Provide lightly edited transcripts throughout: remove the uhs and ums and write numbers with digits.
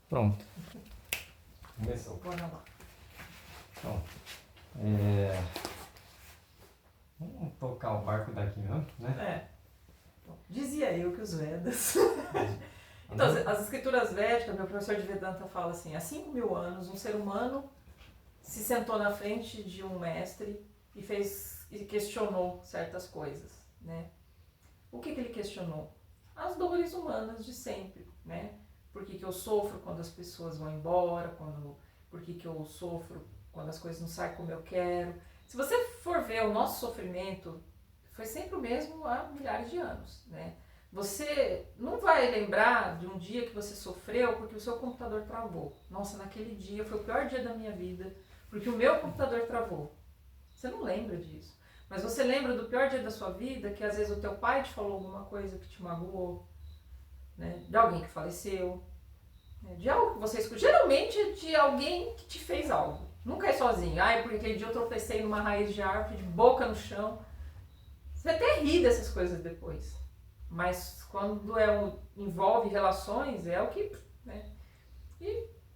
Pronto. Começou. Bora lá. Então, vamos tocar o barco daqui mesmo, né? Bom, dizia eu que os Vedas... Então, as escrituras védicas, meu professor de Vedanta fala assim, há 5.000 anos, um ser humano se sentou na frente de um mestre e questionou certas coisas, né? O que ele questionou? As dores humanas de sempre, né? Por que eu sofro quando as pessoas vão embora, por que eu sofro quando as coisas não saem como eu quero. Se você for ver o nosso sofrimento, foi sempre o mesmo há milhares de anos, né? Você não vai lembrar de um dia que você sofreu porque o seu computador travou. Nossa, naquele dia foi o pior dia da minha vida porque o meu computador travou. Você não lembra disso. Mas você lembra do pior dia da sua vida que às vezes o teu pai te falou alguma coisa que te magoou, né? De alguém que faleceu, né? De algo que você escutou. Geralmente é de alguém que te fez algo. Nunca é sozinho. Ah, é porque aquele dia eu tropecei numa raiz de árvore, de boca no chão. Você até ri dessas coisas depois. Mas quando envolve relações, é o que... Né?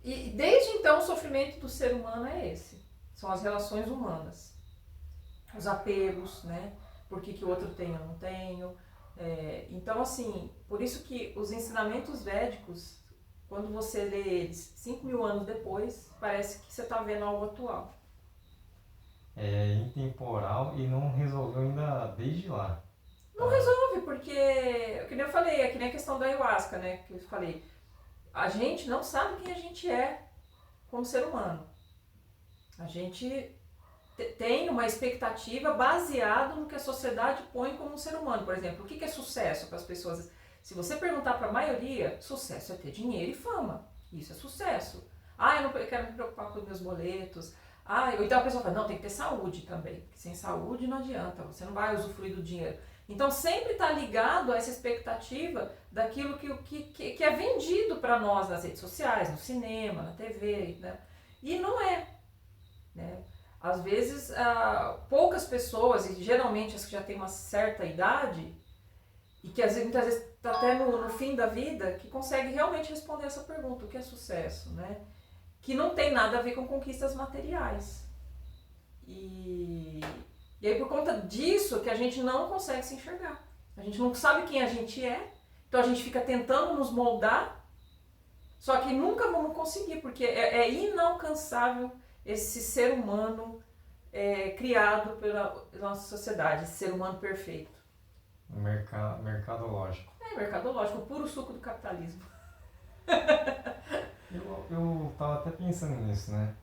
E desde então o sofrimento do ser humano é esse. São as relações humanas. Os apegos, né? Por que o outro tem eu não tenho. Então, assim, por isso que os ensinamentos védicos, quando você lê eles 5.000 anos depois, parece que você está vendo algo atual. É intemporal e não resolveu ainda desde lá. Não resolve, porque, que nem eu falei, é que nem a questão da ayahuasca, né? Que eu falei, a gente não sabe quem a gente é como ser humano. A gente tem uma expectativa baseada no que a sociedade põe como um ser humano. Por exemplo, o que é sucesso para as pessoas? Se você perguntar para a maioria, sucesso é ter dinheiro e fama. Isso é sucesso. Ah, eu quero me preocupar com os meus boletos. Ah, então a pessoa fala, não, tem que ter saúde também. Porque sem saúde não adianta, você não vai usufruir do dinheiro. Então sempre está ligado a essa expectativa daquilo que é vendido para nós nas redes sociais, no cinema, na TV, né? E não é, né? Às vezes, poucas pessoas, e geralmente as que já têm uma certa idade, e que muitas vezes está até no fim da vida, que consegue realmente responder essa pergunta, o que é sucesso, né? Que não tem nada a ver com conquistas materiais. E aí por conta disso que a gente não consegue se enxergar. A gente não sabe quem a gente é, então a gente fica tentando nos moldar, só que nunca vamos conseguir, porque é inalcançável esse ser humano criado pela nossa sociedade, esse ser humano perfeito. Mercadológico. Mercadológico, o puro suco do capitalismo. Eu tava até pensando nisso, né?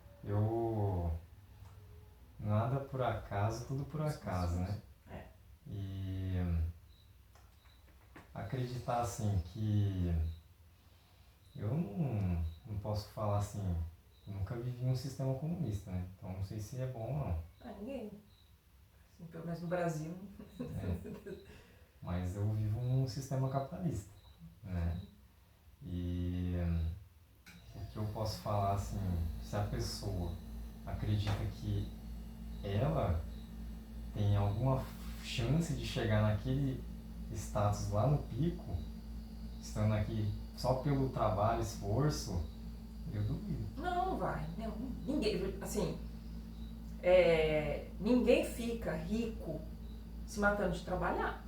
Nada por acaso, tudo por acaso, né? E acreditar assim que eu não posso falar assim, nunca vivi um sistema comunista, né? Então não sei se é bom ou não. Ninguém. Assim, pelo menos no Brasil. Mas eu vivo um sistema capitalista, né? E o que eu posso falar assim, se a pessoa acredita que ela tem alguma chance de chegar naquele status lá no pico, estando aqui só pelo trabalho, esforço, eu duvido. Não vai. Não, ninguém, assim, ninguém fica rico se matando de trabalhar.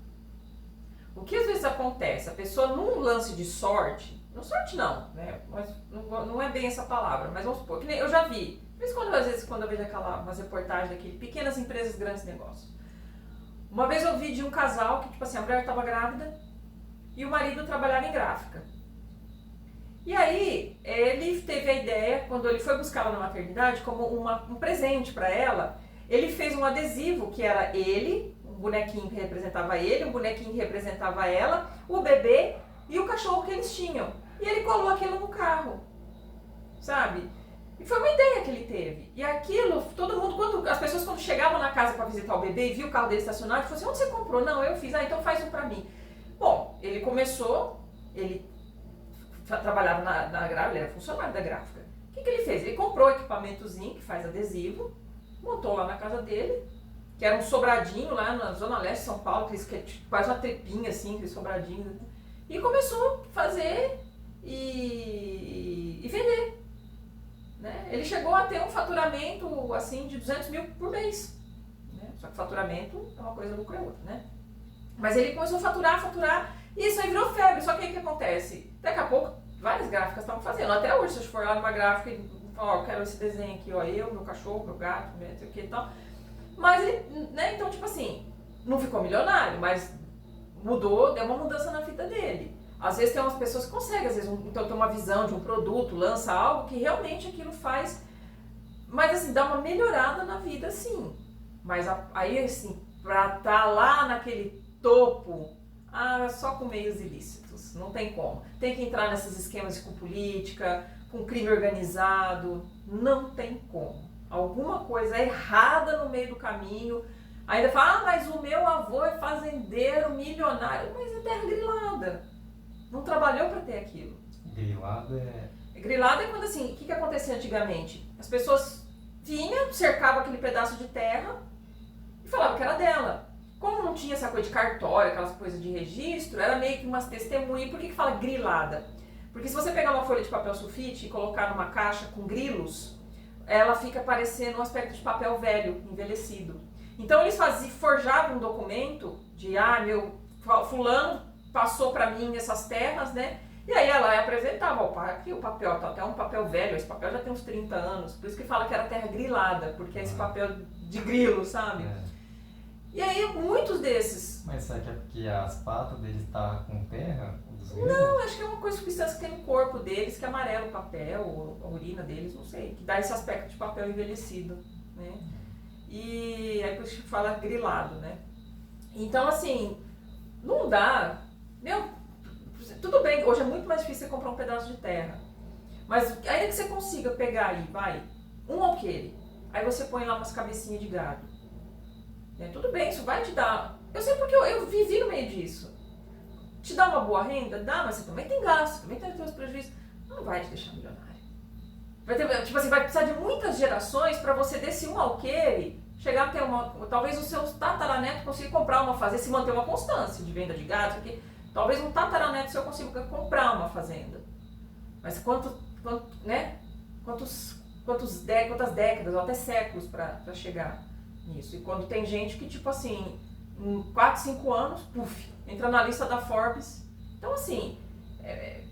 O que às vezes acontece? A pessoa num lance de sorte não, né? Mas não é bem essa palavra, mas vamos supor, que nem eu já vi, às vezes quando eu vejo umas reportagens daquele pequenas empresas, grandes negócios. Uma vez eu vi de um casal que, tipo assim, a mulher estava grávida e o marido trabalhava em gráfica. E aí, ele teve a ideia, quando ele foi buscar ela na maternidade, como um presente para ela, ele fez um adesivo que era ele, um bonequinho que representava ele, um bonequinho que representava ela, o bebê e o cachorro que eles tinham. E ele colou aquilo no carro, sabe? E foi uma ideia que ele teve. E aquilo, todo mundo, as pessoas quando chegavam na casa para visitar o bebê e viu o carro dele estacionado, falaram assim, onde você comprou? Não, eu fiz. Então faz um para mim. Bom, ele trabalhava na gráfica, ele era funcionário da gráfica. O que ele fez? Ele comprou o equipamentozinho que faz adesivo, montou lá na casa dele, que era um sobradinho lá na Zona Leste de São Paulo, que é quase uma trepinha assim, aquele sobradinho, e começou a fazer e ele chegou a ter um faturamento assim de 200 mil por mês. Né? Só que faturamento é uma coisa, lucro é outra, né? Mas ele começou a faturar, e isso aí virou febre. Só que aí o que acontece? Daqui a pouco, várias gráficas estavam fazendo. Até hoje, se você for lá numa gráfica e falar, eu quero esse desenho aqui, ó, eu, meu cachorro, meu gato, não sei o que e tal. Mas ele, né, então tipo assim, não ficou milionário, mas mudou, deu uma mudança na vida dele. Às vezes tem umas pessoas que conseguem, às vezes então tem uma visão de um produto, lança algo que realmente aquilo faz, mas assim, dá uma melhorada na vida sim. Mas aí assim, pra estar lá naquele topo, só com meios ilícitos, não tem como. Tem que entrar nesses esquemas com política, com crime organizado, não tem como. Alguma coisa errada no meio do caminho. Ainda fala, mas o meu avô é fazendeiro, milionário, mas é terra grilada. Não trabalhou para ter aquilo. Grilado Grilado é quando assim, o que acontecia antigamente? As pessoas vinham, cercavam aquele pedaço de terra e falavam que era dela. Como não tinha essa coisa de cartório, aquelas coisas de registro, era meio que umas testemunhas. Por que fala grilada? Porque se você pegar uma folha de papel sulfite e colocar numa caixa com grilos, ela fica parecendo um aspecto de papel velho, envelhecido. Então eles forjavam um documento de, meu fulano passou para mim essas terras, né? E aí ela apresentava, aqui o papel, tá até um papel velho, esse papel já tem uns 30 anos, por isso que fala que era terra grilada, porque é esse papel de grilo, sabe? E aí muitos desses... Mas será que é porque as patas deles tá com terra? Não, acho que é uma coisa substância que tem no corpo deles, que amarela o papel, ou a urina deles, não sei, que dá esse aspecto de papel envelhecido, né? E aí por isso que fala grilado, né? Então assim, não dá... tudo bem, hoje é muito mais difícil você comprar um pedaço de terra, mas ainda que você consiga pegar aí, um alqueire, aí você põe lá umas cabecinhas de gado, né? Tudo bem, isso vai te dar... Eu sei porque eu vivi no meio disso. Te dá uma boa renda? Dá, mas você também tem gasto, também tem os prejuízos. Não vai te deixar milionário. Vai ter, tipo assim, vai precisar de muitas gerações para você desse um alqueire chegar a ter talvez o seu tataraneto consiga comprar uma fazenda, se manter uma constância de venda de gado, porque talvez um tataraneto seu consiga comprar uma fazenda. Mas quantas décadas ou até séculos para chegar nisso? E quando tem gente que, tipo assim, em 4, 5 anos, entra na lista da Forbes. Então, assim,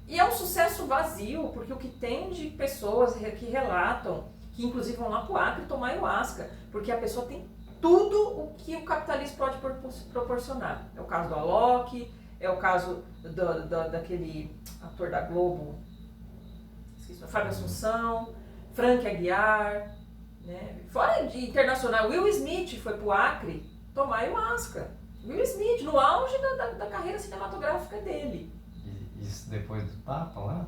e é um sucesso vazio, porque o que tem de pessoas que relatam, que inclusive vão lá pro Acre tomar ayahuasca, porque a pessoa tem tudo o que o capitalismo pode proporcionar. É o caso do Alok, é o caso daquele ator da Globo, esqueci, Fábio Assunção, Frank Aguiar, né? Fora de internacional, Will Smith foi pro Acre tomar ayahuasca. Will Smith, no auge da carreira cinematográfica dele. E isso depois do Papa lá?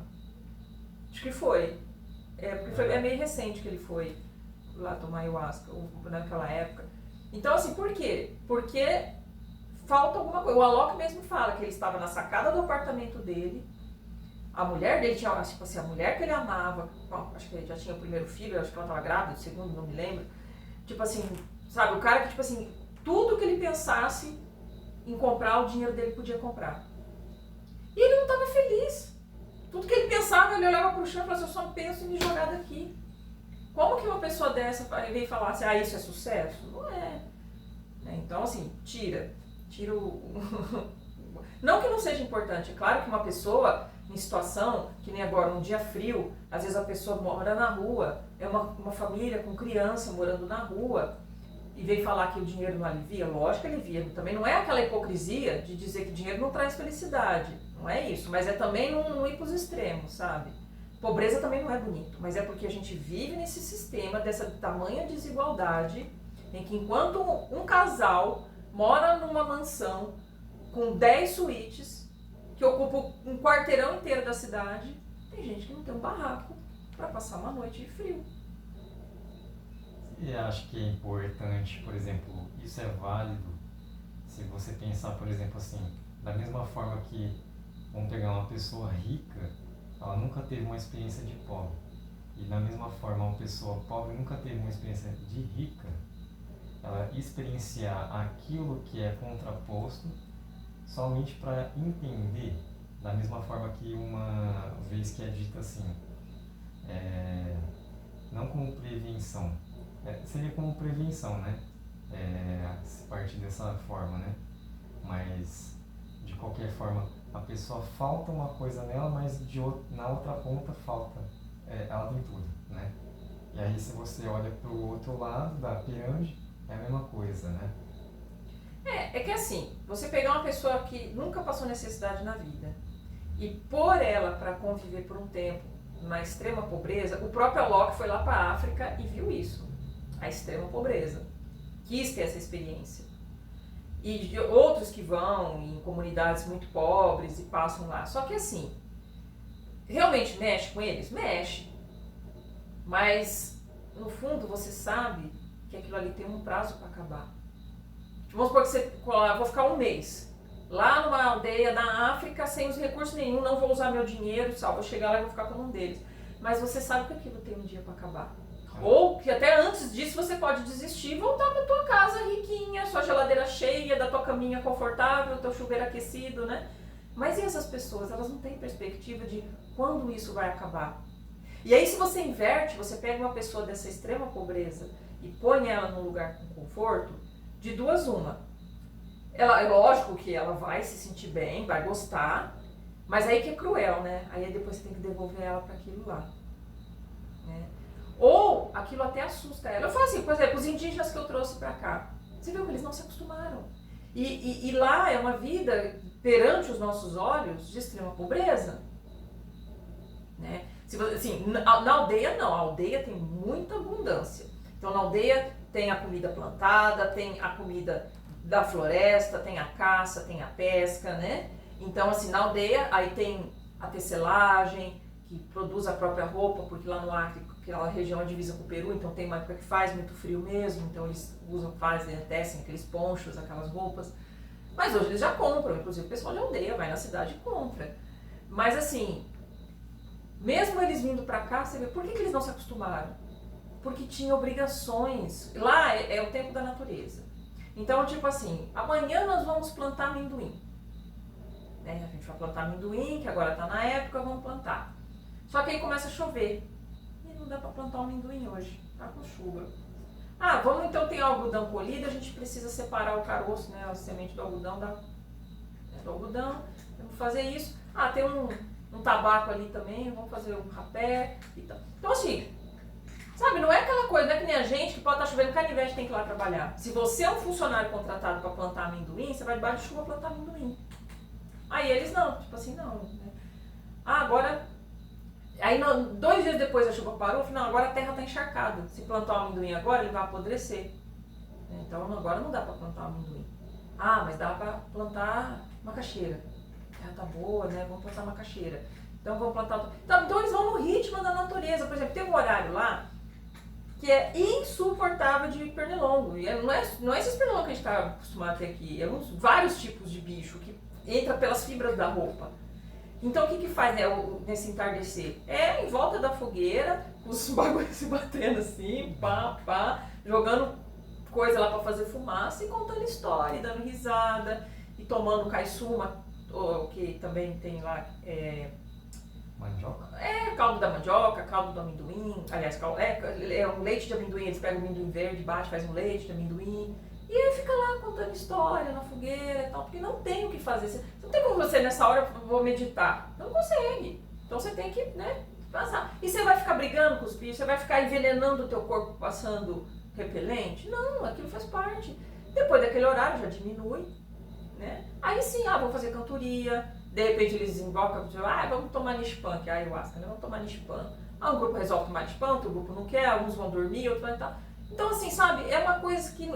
Acho que foi. Porque é meio recente que ele foi lá tomar ayahuasca, naquela época. Então, assim, por quê? Porque falta alguma coisa. O Alok mesmo fala que ele estava na sacada do apartamento dele, a mulher dele tinha, tipo assim, a mulher que ele amava, acho que ele já tinha o primeiro filho, acho que ela estava grávida, o segundo, não me lembro. Tipo assim, sabe, o cara que, tipo assim, tudo que ele pensasse em comprar, o dinheiro dele podia comprar. E ele não estava feliz. Tudo que ele pensava, ele olhava para o chão e falava assim, eu só penso em me jogar daqui. Como que uma pessoa dessa vem falar assim, isso é sucesso? Não é. Então, assim, tira o... Não que não seja importante, é claro que uma pessoa em situação, que nem agora, um dia frio, às vezes a pessoa mora na rua, é uma família com criança morando na rua, e veio falar que o dinheiro não alivia, lógico que alivia, também não é aquela hipocrisia de dizer que o dinheiro não traz felicidade, não é isso, mas é também não ir para os extremos, sabe? Pobreza também não é bonito, mas é porque a gente vive nesse sistema dessa tamanha desigualdade, em que enquanto um casal mora numa mansão com 10 suítes, que ocupa um quarteirão inteiro da cidade, tem gente que não tem um barraco para passar uma noite de frio. E acho que é importante, por exemplo, isso é válido se você pensar, por exemplo, assim, da mesma forma que vamos pegar uma pessoa rica, ela nunca teve uma experiência de pobre. E da mesma forma, uma pessoa pobre nunca teve uma experiência de rica, ela experienciar aquilo que é contraposto somente para entender, da mesma forma que uma vez que é dito assim, não como prevenção. Seria como prevenção, né? Se partir dessa forma, né? Mas, de qualquer forma, a pessoa falta uma coisa nela, mas na outra ponta falta. Ela tem tudo, né? E aí, se você olha para o outro lado da pirâmide, é a mesma coisa, né? É que assim, você pegar uma pessoa que nunca passou necessidade na vida e pôr ela para conviver por um tempo na extrema pobreza, o próprio Locke foi lá para a África e viu isso, a extrema pobreza. Quis ter essa experiência. E outros que vão em comunidades muito pobres e passam lá. Só que assim, realmente mexe com eles? Mexe. Mas, no fundo, você sabe que aquilo ali tem um prazo para acabar. Vamos supor que você vou ficar um mês lá numa aldeia da África sem os recursos nenhum, não vou usar meu dinheiro, só vou chegar lá e vou ficar como um deles. Mas você sabe que aquilo tem um dia para acabar. Ou que até antes disso você pode desistir e voltar para tua casa riquinha, sua geladeira cheia, da tua caminha confortável, teu chuveiro aquecido, né? Mas e essas pessoas? Elas não têm perspectiva de quando isso vai acabar. E aí se você inverte, você pega uma pessoa dessa extrema pobreza e põe ela num lugar com conforto, de duas uma. É lógico que ela vai se sentir bem, vai gostar, mas aí que é cruel, né? Aí depois você tem que devolver ela para aquilo lá. Né? Ou aquilo até assusta ela. Eu falo assim, por exemplo, os indígenas que eu trouxe para cá, você viu que eles não se acostumaram. E lá é uma vida, perante os nossos olhos, de extrema pobreza. Né? Assim, na aldeia não, a aldeia tem muita abundância. Então na aldeia tem a comida plantada, tem a comida da floresta, tem a caça, tem a pesca, né? Então assim, na aldeia aí tem a tecelagem, que produz a própria roupa, porque lá no Acre, aquela região é divisa com o Peru, então tem uma época que faz muito frio mesmo, então eles tecem aqueles ponchos, aquelas roupas. Mas hoje eles já compram, inclusive o pessoal de aldeia vai na cidade e compra. Mas assim, mesmo eles vindo pra cá, você vê, por que eles não se acostumaram? Porque tinha obrigações. Lá é o tempo da natureza. Então, tipo assim, amanhã nós vamos plantar amendoim. Né? A gente vai plantar amendoim, que agora está na época, vamos plantar. Só que aí começa a chover. E não dá para plantar um amendoim hoje, tá com chuva. Vamos então, tem algodão colhido, a gente precisa separar o caroço, né, a semente do algodão do algodão. Vamos fazer isso. Tem um tabaco ali também, vamos fazer um rapé e tal. Então assim, sabe, não é aquela coisa, não é que nem a gente que pode estar chovendo, canivete tem que ir lá trabalhar. Se você é um funcionário contratado para plantar amendoim, você vai debaixo de chuva plantar amendoim. Aí eles não, tipo assim, não. Né? Agora, aí 2 dias depois a chuva parou, afinal, agora a terra está encharcada. Se plantar o amendoim agora, ele vai apodrecer. Então agora não dá para plantar o amendoim. Mas dá para plantar macaxeira. A terra tá boa, né? Vamos plantar macaxeira. Então vamos plantar. Então eles vão no ritmo da natureza. Por exemplo, tem um horário lá que é insuportável de pernilongo. E não é esses pernilongos que a gente está acostumado a ter aqui. É vários tipos de bicho que entra pelas fibras da roupa. Então o que faz, né, nesse entardecer? Em volta da fogueira, os bagulhos se batendo assim, pá, jogando coisa lá para fazer fumaça e contando história, e dando risada, e tomando caiçuma, que também tem lá... Mandioca? Caldo da mandioca, caldo do amendoim, aliás, é um leite de amendoim, eles pegam o amendoim verde, bate, faz um leite de amendoim, e aí fica lá contando história na fogueira e tal, porque não tem o que fazer. Você não tem como você nessa hora, vou meditar, não consegue. Então você tem que, né, passar. E você vai ficar brigando com os bichos, você vai ficar envenenando o teu corpo passando repelente? Não, aquilo faz parte. Depois daquele horário já diminui, né? Aí sim, vou fazer cantoria. De repente eles invocam, vamos tomar Nishpan, que é a ayahuasca, né? Vamos tomar Nishpan. Um grupo resolve tomar Nishpan, outro grupo não quer, alguns vão dormir, outros vão e tal. Então assim, sabe, é uma coisa que...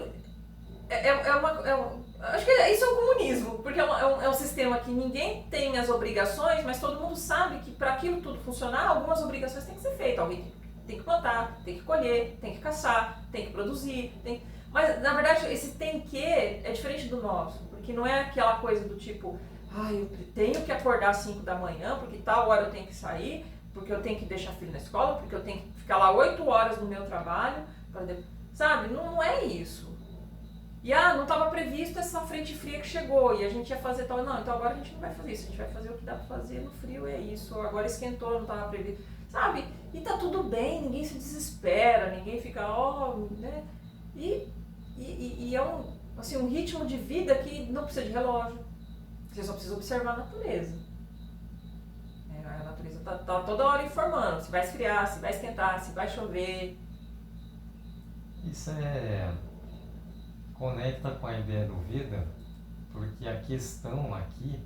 acho que isso é o comunismo, porque é um sistema que ninguém tem as obrigações, mas todo mundo sabe que para aquilo tudo funcionar, algumas obrigações têm que ser feitas. Alguém tem que plantar, tem que colher, tem que caçar, tem que produzir, Mas, na verdade, esse tem que é diferente do nosso, porque não é aquela coisa do tipo... eu tenho que acordar às 5 da manhã, porque tal hora eu tenho que sair, porque eu tenho que deixar filho na escola, porque eu tenho que ficar lá 8 horas no meu trabalho, sabe? Não é isso. E não estava previsto essa frente fria que chegou, e a gente ia fazer tal... Não, então agora a gente não vai fazer isso, a gente vai fazer o que dá para fazer no frio, é isso. Agora esquentou, não estava previsto. sabe? E tá tudo bem, ninguém se desespera, ninguém fica, né? E é um ritmo de vida que não precisa de relógio, você só precisa observar a natureza. A natureza tá toda hora informando, se vai esfriar, se vai esquentar, se vai chover. Isso conecta com a ideia do Veda, porque a questão aqui,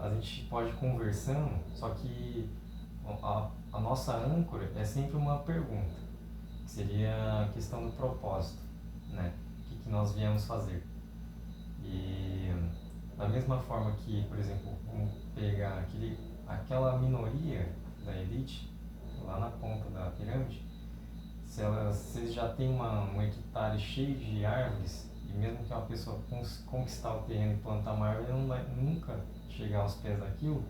a gente pode ir conversando, só que a nossa âncora é sempre uma pergunta, que seria a questão do propósito, né? O que nós viemos fazer. E da mesma forma que, por exemplo, vamos pegar aquela minoria da elite, lá na ponta da pirâmide, se vocês já têm um hectare cheio de árvores, e mesmo que uma pessoa conquistar o terreno e plantar uma árvore, ela não vai nunca chegar aos pés daquilo,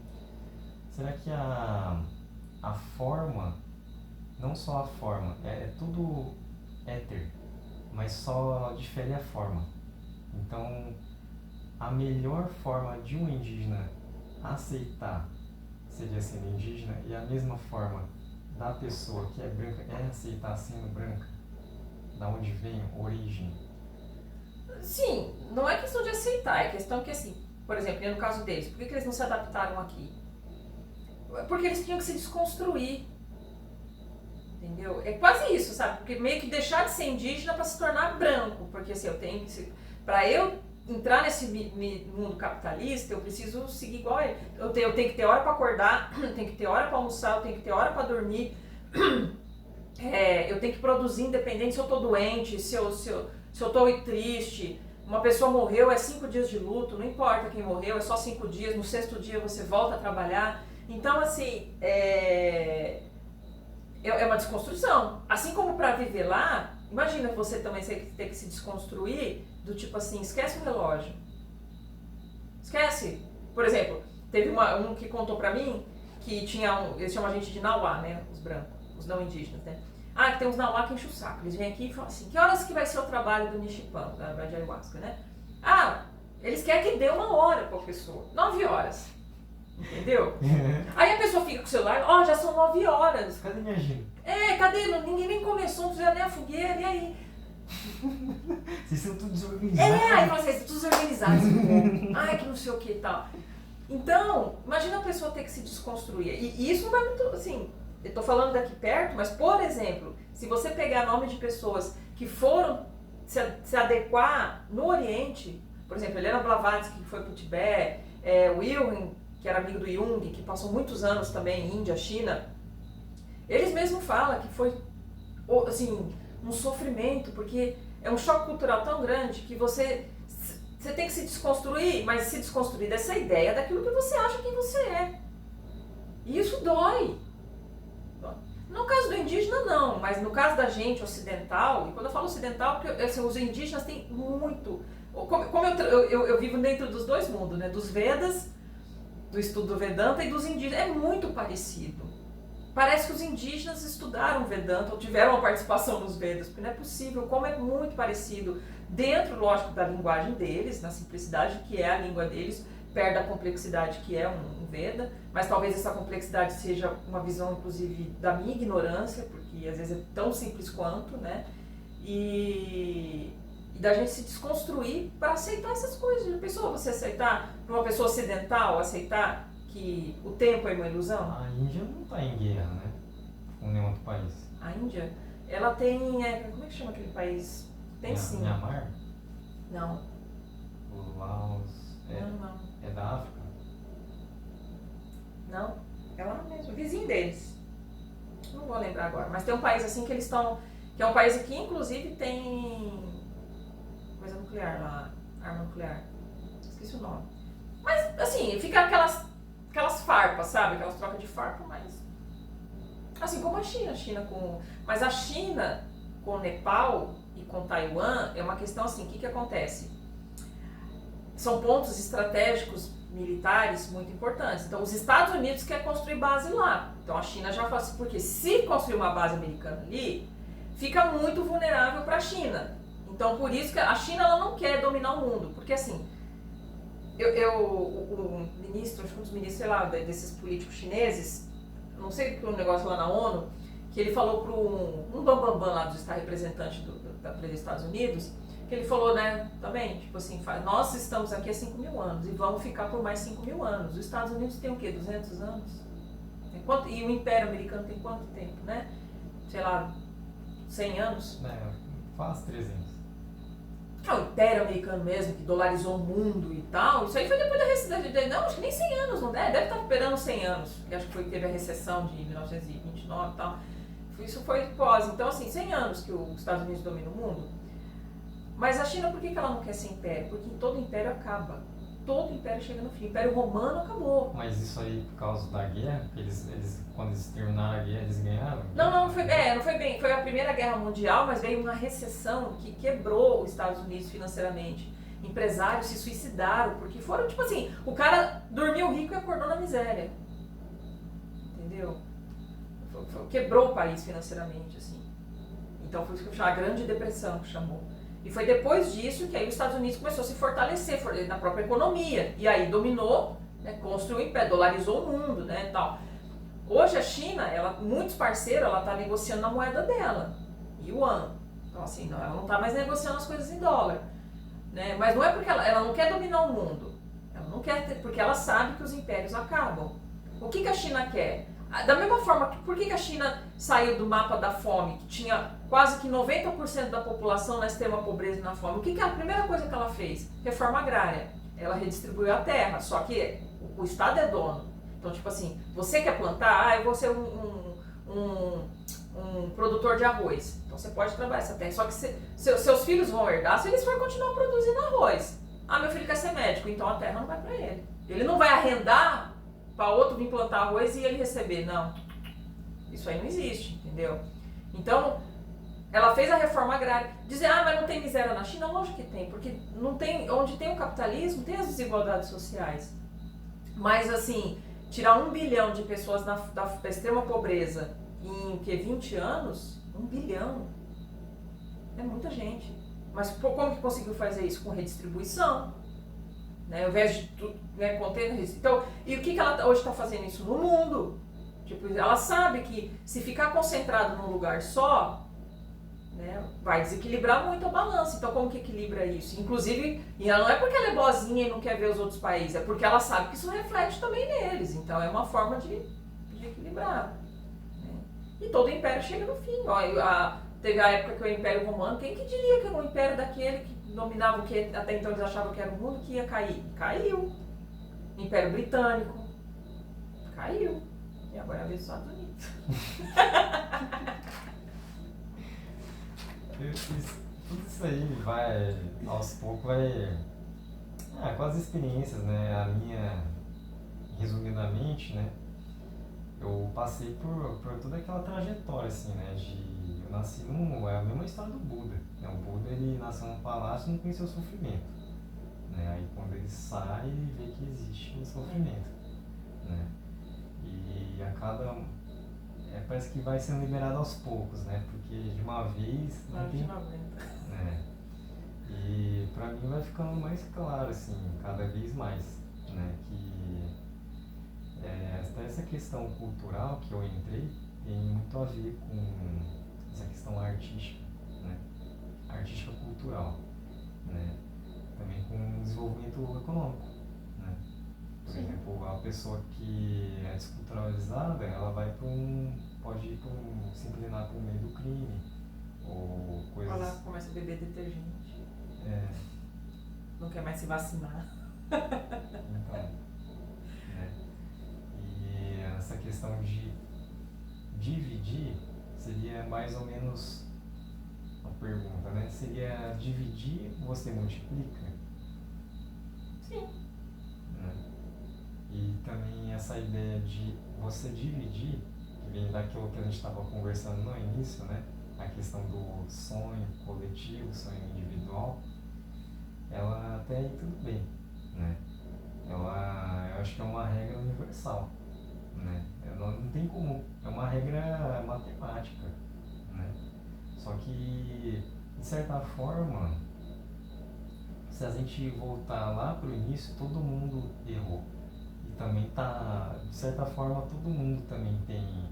será que a forma, não só a forma, é tudo éter, mas só difere a forma. Então, a melhor forma de um indígena aceitar seria sendo indígena, e a mesma forma da pessoa que é branca é aceitar sendo branca. Da onde vem a origem? Sim, não é questão de aceitar, é questão que, assim, por exemplo, no caso deles, por que eles não se adaptaram aqui? Porque eles tinham que se desconstruir, entendeu? É quase isso, sabe? Porque meio que deixar de ser indígena para se tornar branco, porque assim, para eu entrar nesse mundo capitalista, eu preciso seguir igual ele. Eu tenho que ter hora para acordar, eu tenho que ter hora para almoçar, eu tenho que ter hora para dormir, eu tenho que produzir independente se eu estou doente, se eu estou triste. Uma pessoa morreu, é 5 dias de luto, não importa quem morreu, é só 5 dias, no 6º dia você volta a trabalhar. Então, assim, é uma desconstrução. Assim como para viver lá, imagina você também ter que se desconstruir do tipo assim, esquece o relógio. Esquece. Por exemplo, teve um que contou pra mim que eles chamam a gente de Nauá, né? Os brancos, os não indígenas, né? Que tem uns Nauá que enchem o saco. Eles vêm aqui e falam assim, que horas que vai ser o trabalho do Nichipan, da ayahuasca, né? Eles querem que dê 1 hora pra pessoa. 9 horas. Entendeu? Aí a pessoa fica com o celular, já são 9 horas. Cadê minha agenda? Cadê? Ninguém nem começou, não fizeram nem a fogueira, e aí? Vocês são tudo desorganizados. Aí fala assim, vocês são tudo desorganizados. Que não sei o que e tal. Então, imagina a pessoa ter que se desconstruir. E isso não vai muito, assim, eu tô falando daqui perto, mas, por exemplo, se você pegar nome de pessoas que foram se adequar no Oriente, por exemplo, Helena Blavatsky, que foi pro Tibete, Wilhelm, que era amigo do Jung, que passou muitos anos também em Índia, China, eles mesmos falam que foi, assim, um sofrimento, porque é um choque cultural tão grande que você tem que se desconstruir, mas se desconstruir dessa ideia daquilo que você acha que você é. E isso dói. No caso do indígena, não, mas no caso da gente ocidental, e quando eu falo ocidental, porque assim, os indígenas têm muito... Como eu vivo dentro dos dois mundos, né? Dos Vedas, do estudo do Vedanta, e dos indígenas. É muito parecido. Parece que os indígenas estudaram Vedanta ou tiveram uma participação nos Vedas, porque não é possível, como é muito parecido, dentro, lógico, da linguagem deles, na simplicidade que é a língua deles, perto da complexidade que é um Veda, mas talvez essa complexidade seja uma visão, inclusive, da minha ignorância, porque às vezes é tão simples quanto, né? E da gente se desconstruir para aceitar essas coisas. Já pensou você aceitar, para uma pessoa ocidental, aceitar que o tempo é uma ilusão? A Índia não está em guerra, né? Com nenhum outro país. A Índia, ela tem... como é que chama aquele país? Tem sim. Myanmar? Não. O Laos? Não. É da África? Não. É lá mesmo. Vizinho deles. Não vou lembrar agora. Mas tem um país assim que eles estão... Que é um país que inclusive tem... coisa nuclear lá. Arma nuclear. Esqueci o nome. Mas assim, fica aquelas farpas, sabe? Aquelas trocas de farpa, mas... Assim como a China com... Mas a China com o Nepal e com Taiwan é uma questão assim, o que acontece? São pontos estratégicos militares muito importantes. Então os Estados Unidos querem construir base lá. Então a China já fala assim, porque se construir uma base americana ali, fica muito vulnerável para a China. Então por isso que a China ela não quer dominar o mundo, porque assim, o ministro, acho que um dos ministros, sei lá, desses políticos chineses, não sei que um negócio lá na ONU, que ele falou para um bambambam lá dos representante dos Estados Unidos, que ele falou, né, também, tipo assim, nós estamos aqui há 5.000 anos e vamos ficar por mais 5.000 anos. Os Estados Unidos tem o quê? 200 anos? E o Império Americano tem quanto tempo, né? Sei lá, 100 anos? Quase 300. O Império Americano mesmo, que dolarizou o mundo e tal, isso aí foi depois da recessão, não, acho que nem 100 anos, não deve estar esperando 100 anos, que acho que teve a recessão de 1929 e tal, isso foi pós, então assim, 100 anos que os Estados Unidos dominam o mundo, mas a China, por que ela não quer ser império? Porque todo império acaba, todo império chega no fim, o Império Romano acabou. Mas isso aí por causa da guerra, quando eles terminaram a guerra, eles ganharam? Não foi bem. Foi a Primeira Guerra Mundial, mas veio uma recessão que quebrou os Estados Unidos financeiramente. Empresários se suicidaram, porque foram, tipo assim, o cara dormiu rico e acordou na miséria. Entendeu? Quebrou o país financeiramente, assim. Então foi isso que eu chamo, a Grande Depressão, que chamou. E foi depois disso que aí os Estados Unidos começou a se fortalecer na própria economia. E aí dominou, né, construiu o império, dolarizou o mundo, né, tal. Hoje a China, muitos parceiros, ela está negociando a moeda dela, yuan. Então assim, ela não está mais negociando as coisas em dólar. Né? Mas não é porque ela não quer dominar o mundo. Ela não quer porque ela sabe que os impérios acabam. O que a China quer? Da mesma forma, por que a China saiu do mapa da fome, que tinha quase que 90% da população na extrema pobreza e na fome? O que a primeira coisa que ela fez? Reforma agrária. Ela redistribuiu a terra, só que o Estado é dono. Então, tipo assim, você quer plantar? Eu vou ser um produtor de arroz. Então você pode trabalhar essa terra. Só que seus filhos vão herdar se eles forem continuar produzindo arroz. Meu filho quer ser médico, então a terra não vai para ele. Ele não vai arrendar para outro vir plantar arroz e ele receber. Não. Isso aí não existe, entendeu? Então, ela fez a reforma agrária. Dizer, mas não tem miséria na China? Lógico que tem, porque não tem, onde tem o capitalismo, tem as desigualdades sociais. Mas, assim, tirar 1 bilhão de pessoas da extrema pobreza em 20 anos, 1 bilhão, é muita gente. Mas como que conseguiu fazer isso? Com redistribuição. Né? Ao invés de conter. Então, e o que ela hoje está fazendo isso no mundo? Tipo, ela sabe que se ficar concentrado num lugar só, né, vai desequilibrar muito a balança. Então, como que equilibra isso? Inclusive, e ela não é porque ela é boazinha e não quer ver os outros países, é porque ela sabe que isso reflete também neles. Então, é uma forma de equilibrar. Né? E todo império chega no fim. Teve a época que o Império Romano, quem que diria que o império daquele que dominava o que até então eles achavam que era o mundo, que ia cair? Caiu. Império Britânico. Caiu. E agora é a vez dos Estados Unidos. Tudo isso aí vai, aos poucos, com as experiências, né? A minha, resumidamente, né? Eu passei por toda aquela trajetória, assim, né? Eu nasci é a mesma história do Buda. Né? O Buda, ele nasceu num palácio e não conheceu o sofrimento. Né? Aí quando ele sai, ele vê que existe o sofrimento. Né? E a cada... parece que vai sendo liberado aos poucos, né? Porque de uma vez não tem... Né? E pra mim vai ficando mais claro, assim, cada vez mais, né? Que até essa questão cultural que eu entrei tem muito a ver com essa questão artística, né? Artística cultural, né? Também com o desenvolvimento econômico, né? Por exemplo, a pessoa que é desculturalizada, ela vai pode ir se inclinar para o meio do crime, ou coisas... Ela começa a beber detergente. Não quer mais se vacinar. Então, né? E essa questão de dividir seria mais ou menos a pergunta, né? Seria dividir, você multiplica? Sim. Né? E também essa ideia de você dividir, que vem daquilo que a gente estava conversando no início, né? A questão do sonho coletivo, sonho individual, ela até aí tudo bem, né? Eu acho que é uma regra universal, né? Não tem como, é uma regra matemática, né? Só que, de certa forma, se a gente voltar lá pro início, todo mundo errou. E também tá, de certa forma, todo mundo também tem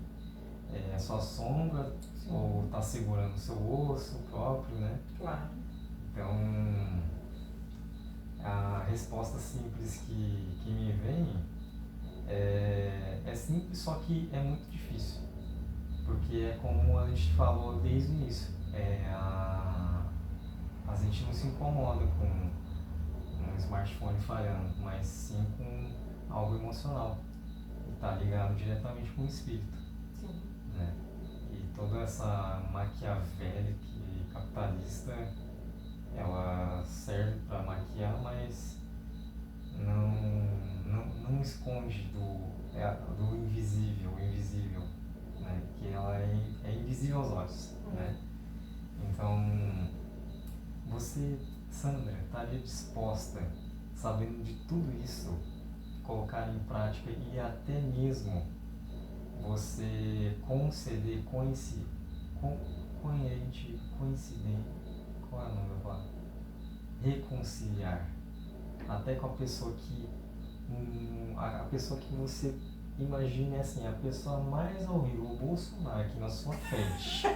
a sua sombra, Sim. ou tá segurando o seu osso próprio, né? Claro. Então, a resposta simples que me vem é simples, só que é muito difícil. Porque é como a gente falou desde o início, a gente não se incomoda com um smartphone falhando, mas sim com algo emocional. Está ligado diretamente com o espírito. Sim. Né? E toda essa maquiavélica capitalista, ela serve para maquiar, mas não esconde do invisível, o invisível, né? Que ela é invisível aos olhos. Né? Então, você, Sandra, estaria disposta, sabendo de tudo isso, colocar em prática e até mesmo você conceder coincidente, qual é o nome da palavra? Reconciliar até com a pessoa que a pessoa que você imagine assim, a pessoa mais horrível, o Bolsonaro aqui na sua frente.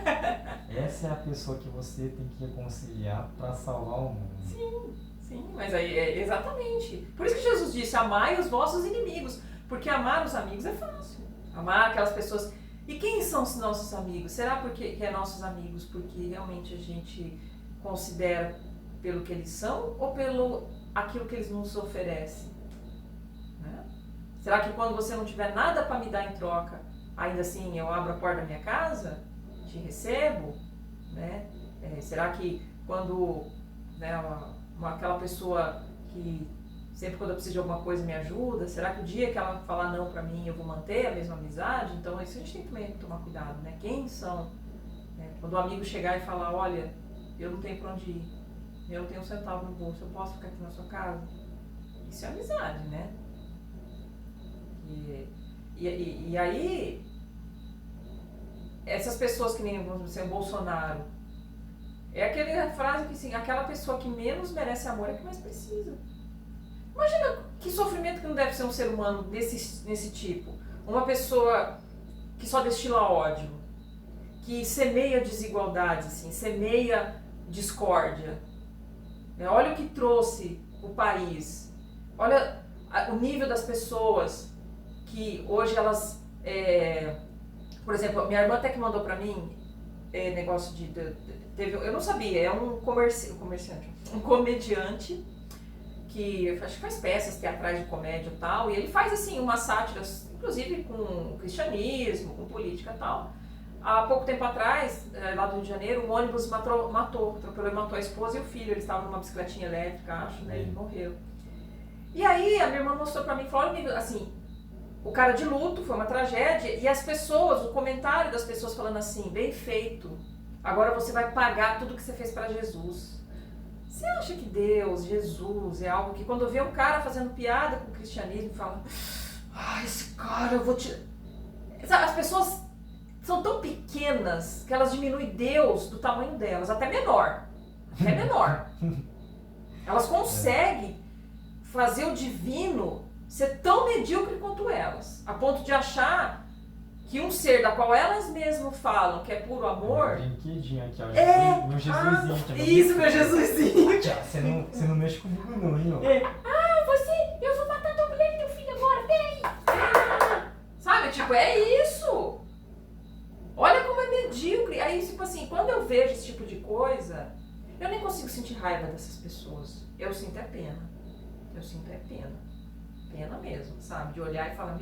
Essa é a pessoa que você tem que reconciliar para salvar o mundo. Sim, mas aí exatamente. Por isso que Jesus disse, amai os vossos inimigos, porque amar os amigos é fácil. Amar aquelas pessoas. E quem são os nossos amigos? Será porque que é nossos amigos porque realmente a gente considera pelo que eles são ou pelo aquilo que eles nos oferecem? Né? Será que quando você não tiver nada para me dar em troca, ainda assim eu abro a porta da minha casa, te recebo? Né? Será que quando aquela pessoa que sempre quando eu preciso de alguma coisa me ajuda, será que o dia que ela falar não pra mim eu vou manter a mesma amizade? Então isso a gente tem que também tomar cuidado, né? Quem são? Quando o amigo chegar e falar, olha, eu não tenho pra onde ir, eu não tenho um centavo no bolso, eu posso ficar aqui na sua casa? Isso é amizade, né? E aí, essas pessoas que nem, vamos dizer, o Bolsonaro, é aquela frase que assim, aquela pessoa que menos merece amor é que mais precisa. Imagina que sofrimento que não deve ser um ser humano nesse tipo. Uma pessoa que só destila ódio, que semeia desigualdades, assim, semeia discórdia. Olha o que trouxe o país. Olha o nível das pessoas que hoje elas... por exemplo, minha irmã até que mandou pra mim negócio eu não sabia, é um comediante que acho que faz peças teatrais de comédia e tal, e ele faz assim umas sátiras, inclusive com cristianismo, com política e tal. Há pouco tempo atrás, lá do Rio de Janeiro, um ônibus atropelou e matou a esposa e o filho. Eles estavam numa bicicletinha elétrica, acho, né? Ele morreu. E aí a minha irmã mostrou pra mim, falou, assim, o cara de luto, foi uma tragédia, e as pessoas, o comentário das pessoas falando assim, bem feito, agora você vai pagar tudo que você fez para Jesus. Você acha que Deus, Jesus, é algo que quando vê um cara fazendo piada com o cristianismo, fala, esse cara, eu vou te... As pessoas são tão pequenas que elas diminuem Deus do tamanho delas, até menor. Elas conseguem fazer o divino ser tão medíocre quanto elas, a ponto de achar que um ser da qual elas mesmas falam que é puro amor... Brinquedinho aqui, ó. Meu Jesusinho aqui. Isso, meu Jesusinho. Você não mexe comigo não, hein, ó. Eu vou matar tua mulher e teu filho agora, peraí. Sabe, tipo, é isso. Olha como é medíocre. Aí, tipo assim, quando eu vejo esse tipo de coisa, eu nem consigo sentir raiva dessas pessoas. Eu sinto é pena. Pena mesmo, sabe? De olhar e falar,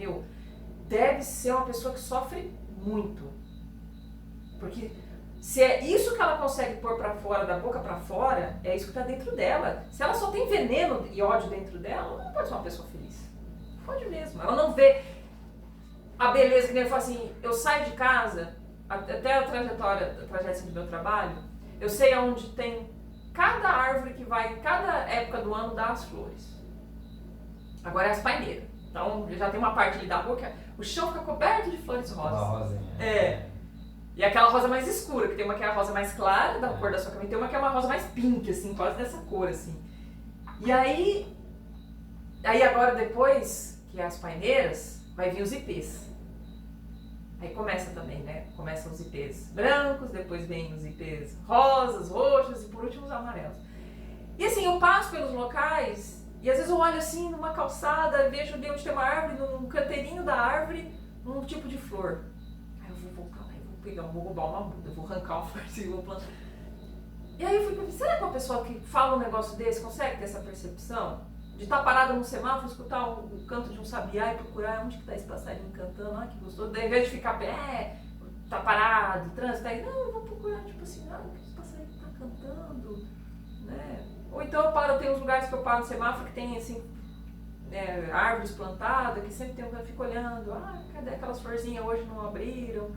deve ser uma pessoa que sofre muito. Porque se é isso que ela consegue pôr pra fora, da boca pra fora, é isso que tá dentro dela. Se ela só tem veneno e ódio dentro dela, ela não pode ser uma pessoa feliz. Pode mesmo. Ela não vê a beleza, que nem eu falo assim, eu saio de casa, até a trajetória do meu trabalho, eu sei aonde tem cada árvore que vai, cada época do ano, dá as flores. Agora é as paineiras. Então já tem uma parte ali da rua que o chão fica coberto de flores rosas. Rosinha. E aquela rosa mais escura, que tem uma que é a rosa mais clara, da cor da sua cama, e tem uma que é uma rosa mais pink, assim, quase dessa cor, assim. E aí agora depois que que é as paineiras, vai vir os ipês. Aí começa também, né? Começam os ipês brancos, depois vem os ipês rosas, roxos e por último os amarelos. E assim, eu passo pelos locais e às vezes eu olho assim numa calçada, vejo de onde tem uma árvore, num canteirinho da árvore, um tipo de flor. Aí eu vou voltar lá, vou roubar uma muda, vou arrancar uma florzinha e vou plantar. E aí eu fui pensando, será que uma pessoa que fala um negócio desse consegue ter essa percepção? De estar parada no semáforo, escutar o canto de um sabiá e procurar onde que está esse passarinho cantando, que gostoso. Daí, ao invés de ficar, tá parado, trânsito, aí, não, eu vou procurar, tipo assim, o que esse passarinho está cantando, né? Ou então tem uns lugares que eu paro no semáforo que tem, assim, árvores plantadas, que sempre tem um que fica olhando, cadê aquelas florzinhas hoje não abriram?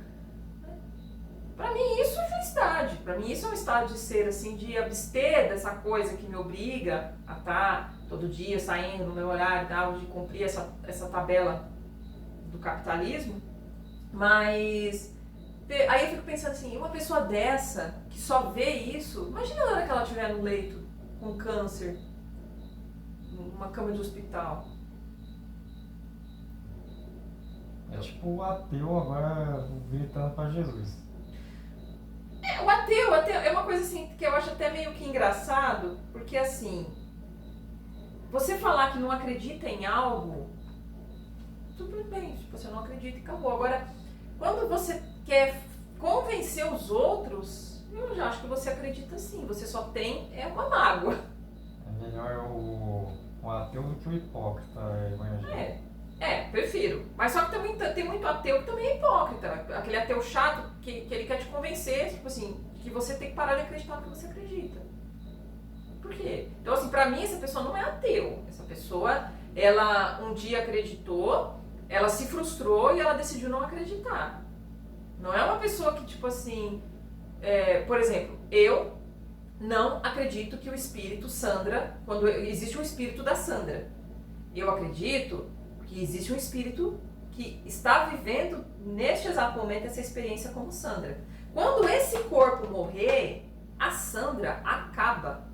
Pra mim isso é felicidade, pra mim isso é um estado de ser, assim, de abster dessa coisa que me obriga a estar todo dia saindo no meu horário, de cumprir essa tabela do capitalismo, mas aí eu fico pensando assim, uma pessoa dessa, que só vê isso, imagina a hora que ela estiver no leito com câncer, numa cama de hospital. É tipo o ateu agora gritando pra Jesus. O ateu é uma coisa assim que eu acho até meio que engraçado, porque assim, você falar que não acredita em algo, tudo bem, tipo, você não acredita e acabou. Agora, quando você quer convencer os outros, eu já acho que você acredita sim, você só tem uma mágoa. É melhor o ateu do que o hipócrita evangélico. Prefiro. Mas só que tem muito ateu que também é hipócrita. Aquele ateu chato que ele quer te convencer, tipo assim, que você tem que parar de acreditar no que você acredita. Por quê? Então, assim, pra mim essa pessoa não é ateu. Essa pessoa, ela um dia acreditou, ela se frustrou e ela decidiu não acreditar. Não é uma pessoa que, tipo assim, por exemplo, eu não acredito que o espírito Sandra, quando existe um espírito da Sandra, eu acredito que existe um espírito que está vivendo neste exato momento essa experiência como Sandra. Quando esse corpo morrer, a Sandra acaba.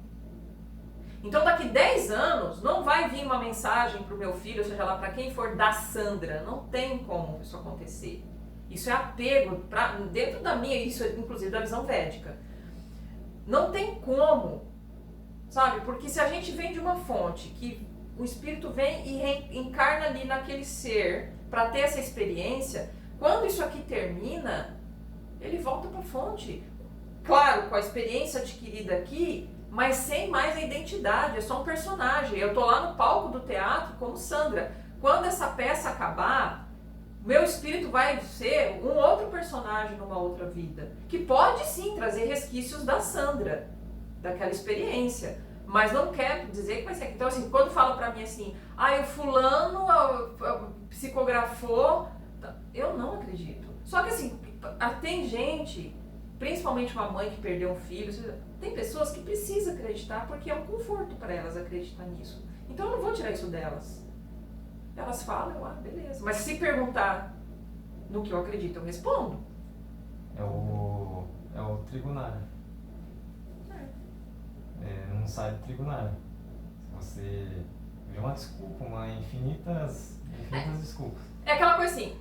Então daqui 10 anos não vai vir uma mensagem para o meu filho, ou seja lá para quem for, da Sandra. Não tem como isso acontecer. Isso é apego, dentro da minha, isso é inclusive da visão védica. Não tem como, sabe? Porque se a gente vem de uma fonte que o espírito vem e reencarna ali naquele ser para ter essa experiência, quando isso aqui termina, ele volta para a fonte. Claro, com a experiência adquirida aqui, mas sem mais a identidade, é só um personagem. Eu tô lá no palco do teatro como Sandra. Quando essa peça acabar, meu espírito vai ser um outro personagem numa outra vida, que pode sim trazer resquícios da Sandra, daquela experiência. Mas não quer dizer que vai ser. Então, assim, quando fala pra mim assim, o fulano psicografou, eu não acredito. Só que assim, tem gente, principalmente uma mãe que perdeu um filho, tem pessoas que precisam acreditar porque é um conforto para elas acreditar nisso. Então eu não vou tirar isso delas. Elas falam, beleza. Mas se perguntar no que eu acredito, eu respondo. É o trigonário. Não sai do trigonário. Você vê uma desculpa, infinitas desculpas. É aquela coisa assim,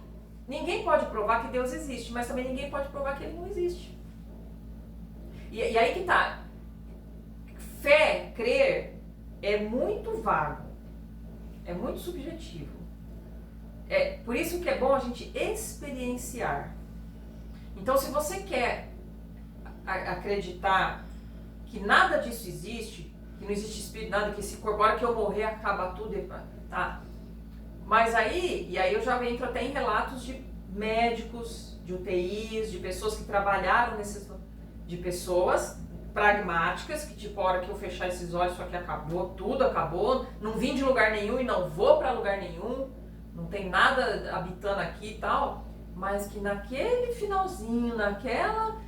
ninguém pode provar que Deus existe, mas também ninguém pode provar que Ele não existe. E aí que tá. Fé, crer, é muito vago. É muito subjetivo. Por isso que é bom a gente experienciar. Então, se você quer acreditar que nada disso existe, que não existe espírito, nada, que esse corpo, agora que eu morrer, acaba tudo, tá? Mas aí eu já entro até em relatos de médicos, de UTIs, de pessoas que trabalharam de pessoas pragmáticas, que tipo, a hora que eu fechar esses olhos, isso aqui acabou, tudo acabou, não vim de lugar nenhum e não vou pra lugar nenhum, não tem nada habitando aqui e tal, mas que naquele finalzinho, naquela,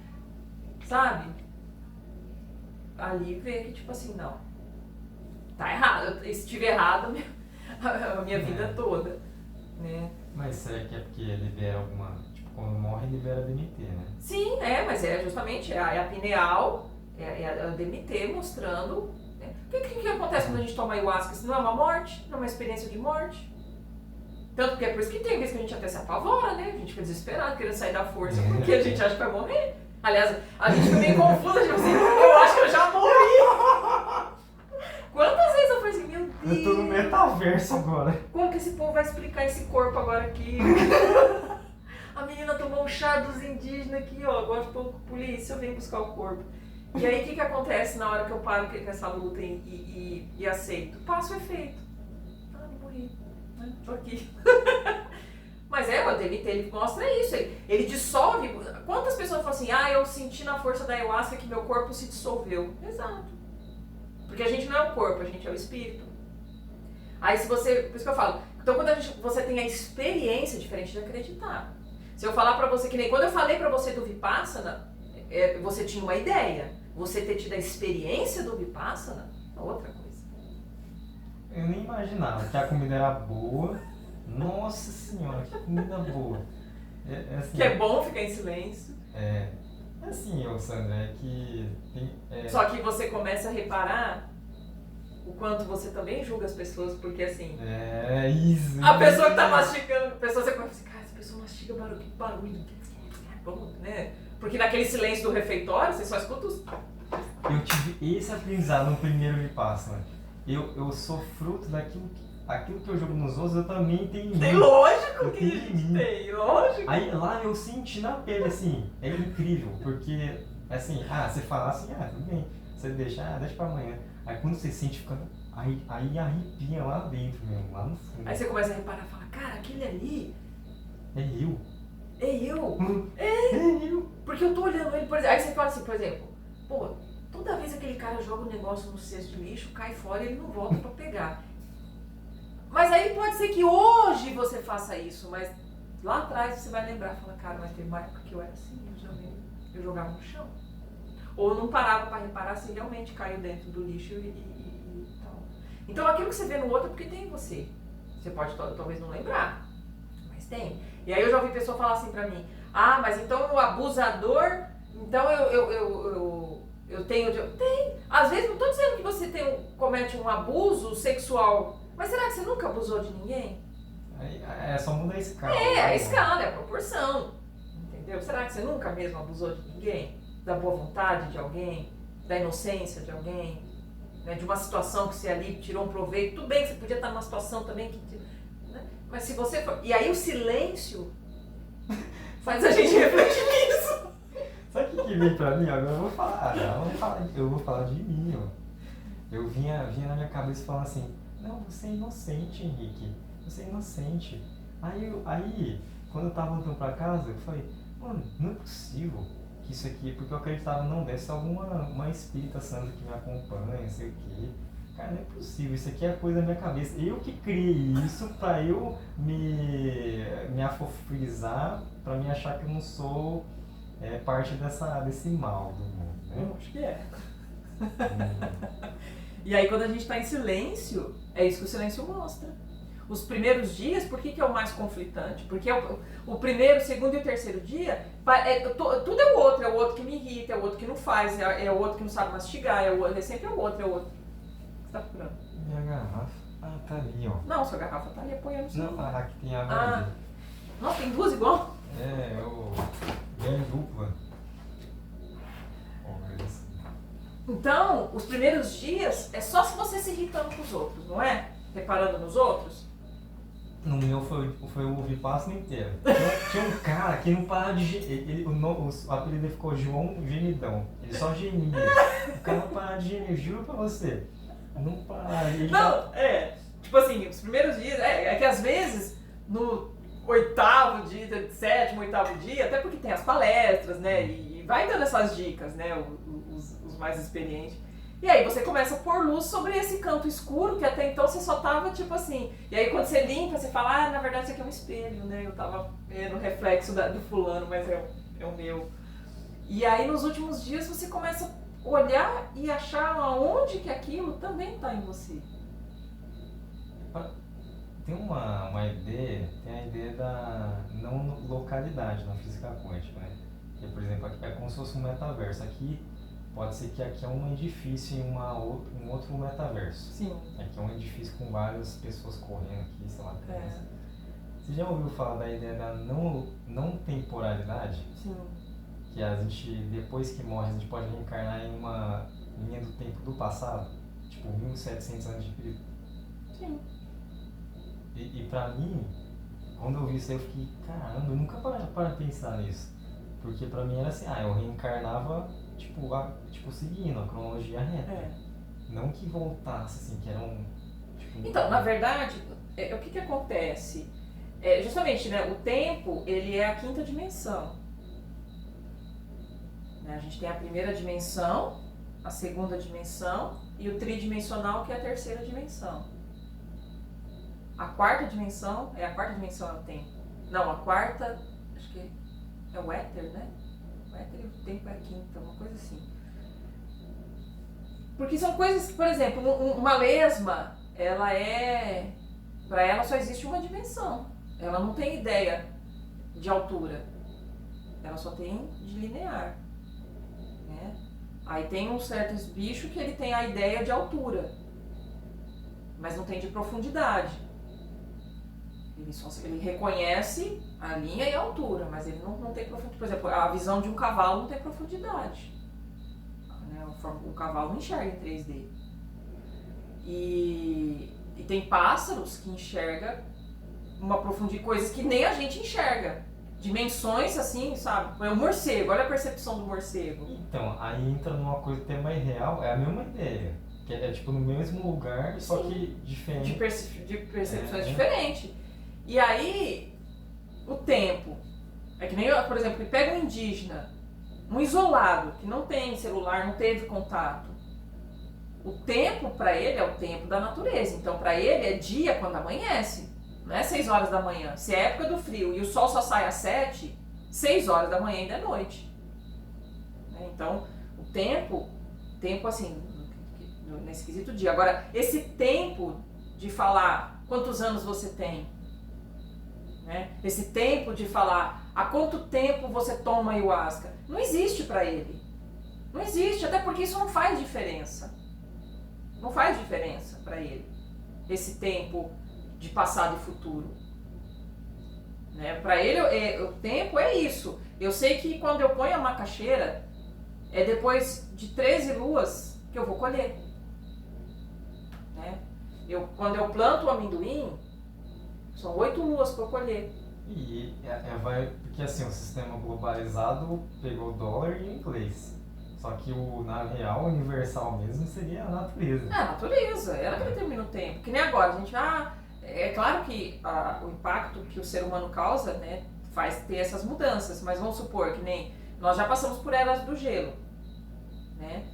sabe? Ali vê que, tipo assim, não, tá errado, se estiver errado, a minha vida toda, né? Mas será que é porque libera alguma, tipo, quando morre libera DMT, né? Sim, mas é justamente a pineal, a DMT mostrando, né? O que acontece quando a gente toma ayahuasca? Se não é uma morte, não é uma experiência de morte? Tanto que é por isso que tem vezes que a gente até se apavora, né? A gente fica desesperado, querendo sair da força, porque a gente acha que vai morrer. Aliás, a gente fica meio confusa, tipo assim, eu acho que eu já morri. Quantas vezes eu falei assim, meu Deus. Eu tô no metaverso agora. Como que esse povo vai explicar esse corpo agora aqui? A menina tomou um chá dos indígenas aqui, ó, agora de pouco, polícia, eu venho buscar o corpo. E aí, o que acontece na hora que eu paro com essa luta e aceito? Passa o efeito. Ah, não morri. Tô aqui. Mas o DMT, ele mostra isso, ele dissolve. Quantas pessoas falam assim, eu senti na força da ayahuasca que meu corpo se dissolveu? Exato. Porque a gente não é o corpo, a gente é o espírito. Aí se você, por isso que eu falo, então quando você tem a experiência, diferente de acreditar. Se eu falar pra você, que nem quando eu falei pra você do Vipassana, você tinha uma ideia. Você ter tido a experiência do Vipassana é outra coisa. Eu nem imaginava que a comida era boa. Nossa senhora, que comida boa. Assim, que é bom ficar em silêncio. Assim, Sandra, é que tem... Só que você começa a reparar o quanto você também julga as pessoas, porque assim... Isso. A pessoa que tá mastigando, a pessoa você começa assim, cara, essa pessoa mastiga barulho, que barulho, bom, né? Porque naquele silêncio do refeitório, você só escuta os... Eu tive esse aprendizado no primeiro Vipassana. Eu sou fruto daquilo que eu jogo nos outros, eu também tenho em mim. Tem lógico eu que tenho em mim. Tem, lógico. Aí lá eu senti na pele, assim, é incrível, porque, assim, você fala assim, tudo bem, você deixa pra amanhã. Aí quando você sente, aí arrepia lá dentro mesmo, lá no fundo. Aí você começa a reparar e fala, cara, aquele ali... É eu. É eu. É eu. Porque eu tô olhando ele, por exemplo, aí você fala assim, por exemplo, pô, toda vez aquele cara joga um negócio no cesto de lixo, cai fora e ele não volta pra pegar. Mas aí pode ser que hoje você faça isso, mas lá atrás você vai lembrar, fala, cara, mas teve uma época que eu era assim, eu jogava no chão. Ou não parava para reparar se realmente caiu dentro do lixo e tal. Então aquilo que você vê no outro é porque tem em você. Você pode talvez não lembrar, mas tem. E aí eu já ouvi pessoa falar assim pra mim, mas então o abusador, então eu tenho... Tem. Às vezes não tô dizendo que você comete um abuso sexual, mas será que você nunca abusou de ninguém? Só muda a escala. A escala, a proporção. Entendeu? Será que você nunca mesmo abusou de ninguém? Da boa vontade de alguém? Da inocência de alguém? Né? De uma situação que você ali tirou um proveito? Tudo bem que você podia estar numa situação também que... Né? Mas se você... E aí o silêncio faz a gente refletir nisso. Sabe o que veio pra mim? Agora eu vou falar. Eu vou falar de mim, ó. Eu vinha na minha cabeça falando assim, não, você é inocente, Henrique. Você é inocente. Aí, quando eu tava voltando pra casa, eu falei, mano, não é possível que isso aqui, porque eu acreditava, não, deve ser uma espírita santa que me acompanha, não sei o quê. Cara, não é possível, isso aqui é coisa da minha cabeça. Eu que criei isso pra eu me afofrizar, pra me achar que eu não sou parte desse mal do mundo, né? Acho que é. E aí quando a gente está em silêncio, é isso que o silêncio mostra. Os primeiros dias, por que é o mais conflitante? Porque o primeiro, o segundo e o terceiro dia, tudo é o outro que me irrita, é o outro que não faz, é o outro que não sabe mastigar, sempre é o outro. O que você tá procurando? Minha garrafa. Tá ali, ó. Não, sua garrafa tá ali apoiando o seu. Não, aqui tem água ali. Nossa, tem duas igual? Bem dupla. Então, os primeiros dias é só se você se irritando com os outros, não é? Reparando nos outros. No meu foi o Vipassana inteiro. Tinha um cara que não parava de gemer. O apelido dele ficou João Gemidão. Ele só gemia. O cara não parava de gemer, juro pra você. Não parava. Tipo assim, os primeiros dias, é que às vezes, no sétimo, oitavo dia, até porque tem as palestras, né, e vai dando essas dicas, né, os mais experientes. E aí você começa a pôr luz sobre esse canto escuro, que até então você só tava tipo assim. E aí quando você limpa, você fala, na verdade isso aqui é um espelho, né, eu tava vendo o reflexo do fulano, mas é o meu. E aí nos últimos dias você começa a olhar e achar aonde que aquilo também tá em você. Tem uma ideia, tem a ideia da não localidade na física quântica, né? Que, por exemplo, aqui é como se fosse um metaverso. Aqui pode ser que aqui é um edifício em um outro metaverso. Sim. Aqui é um edifício com várias pessoas correndo aqui, sei lá. Você já ouviu falar da ideia da não temporalidade? Sim. Que a gente, depois que morre, a gente pode reencarnar em uma linha do tempo do passado? Tipo, 1700 anos de Cristo. Sim. E pra mim, quando eu vi isso aí, eu fiquei, caramba, eu nunca parei para pensar nisso. Porque pra mim era assim, eu reencarnava, tipo seguindo a cronologia reta. É. Não que voltasse, assim, que era um... Tipo, Então, na verdade, o que acontece? Justamente, né, o tempo, ele é a quinta dimensão. Né? A gente tem a primeira dimensão, a segunda dimensão e o tridimensional, que é a terceira dimensão. A quarta dimensão é o tempo. Não, a quarta, acho que é o éter, né? O éter e o tempo é a quinta, uma coisa assim. Porque são coisas, por exemplo, uma lesma, para ela só existe uma dimensão. Ela não tem ideia de altura. Ela só tem de linear. Né? Aí tem uns certos bichos que ele tem a ideia de altura, mas não tem de profundidade. Ele reconhece a linha e a altura, mas ele não tem profundidade. Por exemplo, a visão de um cavalo não tem profundidade. Né? O cavalo não enxerga em 3D. E tem pássaros que enxergam uma profundidade, coisas que nem a gente enxerga. Dimensões assim, sabe? É o morcego, olha a percepção do morcego. Então, aí entra numa coisa até mais real, é a mesma ideia. Que é tipo no mesmo lugar, só que diferente. De percepções diferentes. E aí, o tempo. É que nem, por exemplo, ele pega um indígena, um isolado, que não tem celular, não teve contato. O tempo para ele é o tempo da natureza. Então, para ele é dia quando amanhece. Não é 6 horas da manhã. Se é época do frio e o sol só sai às 7, 6 horas da manhã ainda é noite. Então, o tempo assim, nesse quesito dia. Agora, esse tempo de falar quantos anos você tem, né? Esse tempo de falar há quanto tempo você toma ayahuasca, não existe para ele. Não existe, até porque isso não faz diferença. Não faz diferença para ele. Esse tempo de passado e futuro. Né? Para ele, o tempo é isso. Eu sei que quando eu ponho a macaxeira, é depois de 13 luas que eu vou colher. Né? Quando eu planto o amendoim, são 8 luas para eu colher. E porque assim, o sistema globalizado pegou o dólar e o inglês. Só que na real, universal mesmo, seria a natureza. A natureza, ela que determina o tempo. Que nem agora, a gente é claro que o impacto que o ser humano causa, né, faz ter essas mudanças, mas vamos supor que nem nós já passamos por eras do gelo, né,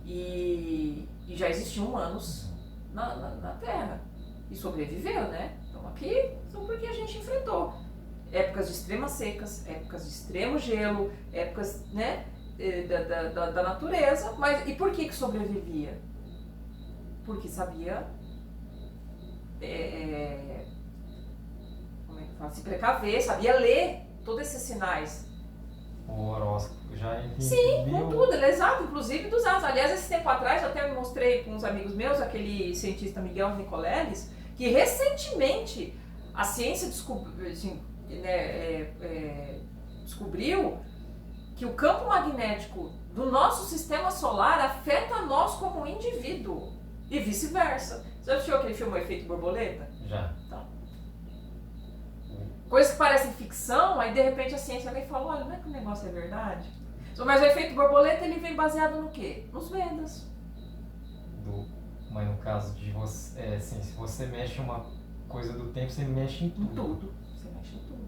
e já existiam humanos na Terra e sobreviveram, né, então aqui são porque a gente enfrentou épocas de extremas secas, épocas de extremo gelo, épocas, né, da natureza, mas e por que sobrevivia? Porque sabia como é que fala? Se precaver, sabia ler todos esses sinais. O horóscopo já entendeu. Sim, com tudo, exato, inclusive dos astros. Aliás, esse tempo atrás, eu até mostrei com uns amigos meus, aquele cientista Miguel Nicoleles, que recentemente a ciência descobriu que o campo magnético do nosso sistema solar afeta nós como indivíduo e vice-versa. Você já assistiu aquele filme O Efeito Borboleta? Já. Então, coisas que parecem ficção, aí de repente a ciência vem e fala, olha, não é que o negócio é verdade? Mas o efeito borboleta, ele vem baseado no quê? Nos Vedas. Mas no caso de você, assim, se você mexe uma coisa do tempo, você mexe em tudo. Em tudo. Você mexe em tudo.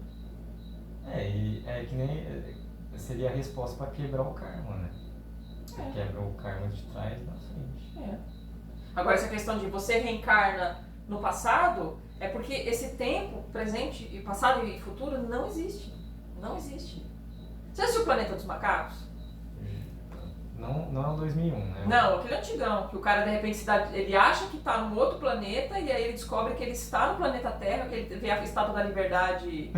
E é que nem... Seria a resposta para quebrar o karma, né? Você quebra o karma de trás e da frente. Agora, essa questão de você reencarna no passado, é porque esse tempo, presente, passado e futuro, não existe. Não existe. Você assistiu o Planeta dos Macacos? Não é o 2001, né? Não, aquele antigão, que o cara de repente ele acha que está num outro planeta e aí ele descobre que ele está no planeta Terra, que ele vê a Estátua da Liberdade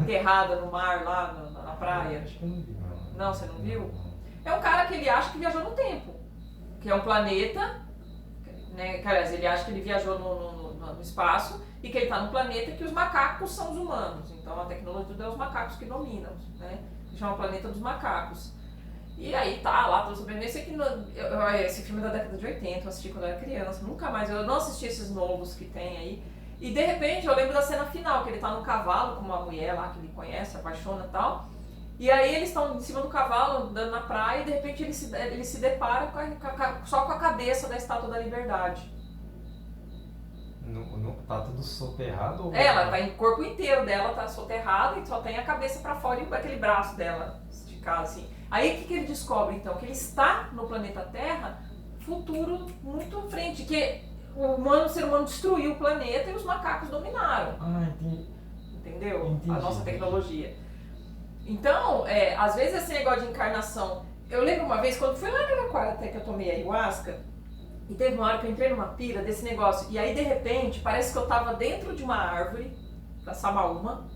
enterrada no mar, lá na praia. Acho que eu não vi, não. Não, você não viu? É um cara que ele acha que viajou no tempo, que é um planeta, né? Aliás, ele acha que ele viajou no espaço e que ele está no planeta e que os macacos são os humanos. Então a tecnologia é os macacos que dominam, né? Que chama Planeta dos Macacos. E aí tá lá, tô sabendo. Esse filme é da década de 80, eu assisti quando eu era criança, nunca mais, eu não assisti esses novos que tem aí. E de repente eu lembro da cena final, que ele tá no cavalo com uma mulher lá que ele conhece, apaixona e tal. E aí eles estão em cima do cavalo, andando na praia, e de repente ele se depara só com a cabeça da Estátua da Liberdade. Tá tudo soterrado? Ou... Ela tá em corpo inteiro dela, tá soterrado e só tem a cabeça pra fora e aquele braço dela esticado assim. Aí o que ele descobre então? Que ele está no planeta Terra, futuro muito à frente, que o ser humano destruiu o planeta e os macacos dominaram. Entendi. Entendeu? Entendi. A nossa tecnologia. Então, às vezes esse negócio de encarnação... Eu lembro uma vez, quando fui lá no Araquara até que eu tomei ayahuasca, e teve uma hora que eu entrei numa pira desse negócio, e aí de repente parece que eu tava dentro de uma árvore, da Samaúma,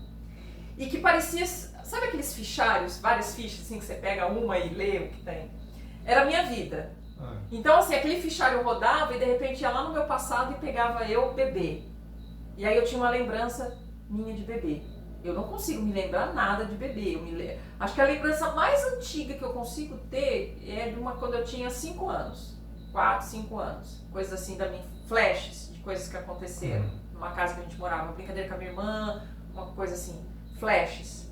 e que parecia... Sabe aqueles fichários, várias fichas assim que você pega uma e lê o que tem? Era a minha vida. Então assim, aquele fichário rodava e de repente ia lá no meu passado e pegava eu bebê. E aí eu tinha uma lembrança minha de bebê. Eu não consigo me lembrar nada de bebê. Acho que a lembrança mais antiga que eu consigo ter é de quando eu tinha 5 anos. 4, 5 anos. Coisas assim da minha... Flashes de coisas que aconteceram. Numa casa que a gente morava, uma brincadeira com a minha irmã, uma coisa assim. Flashes.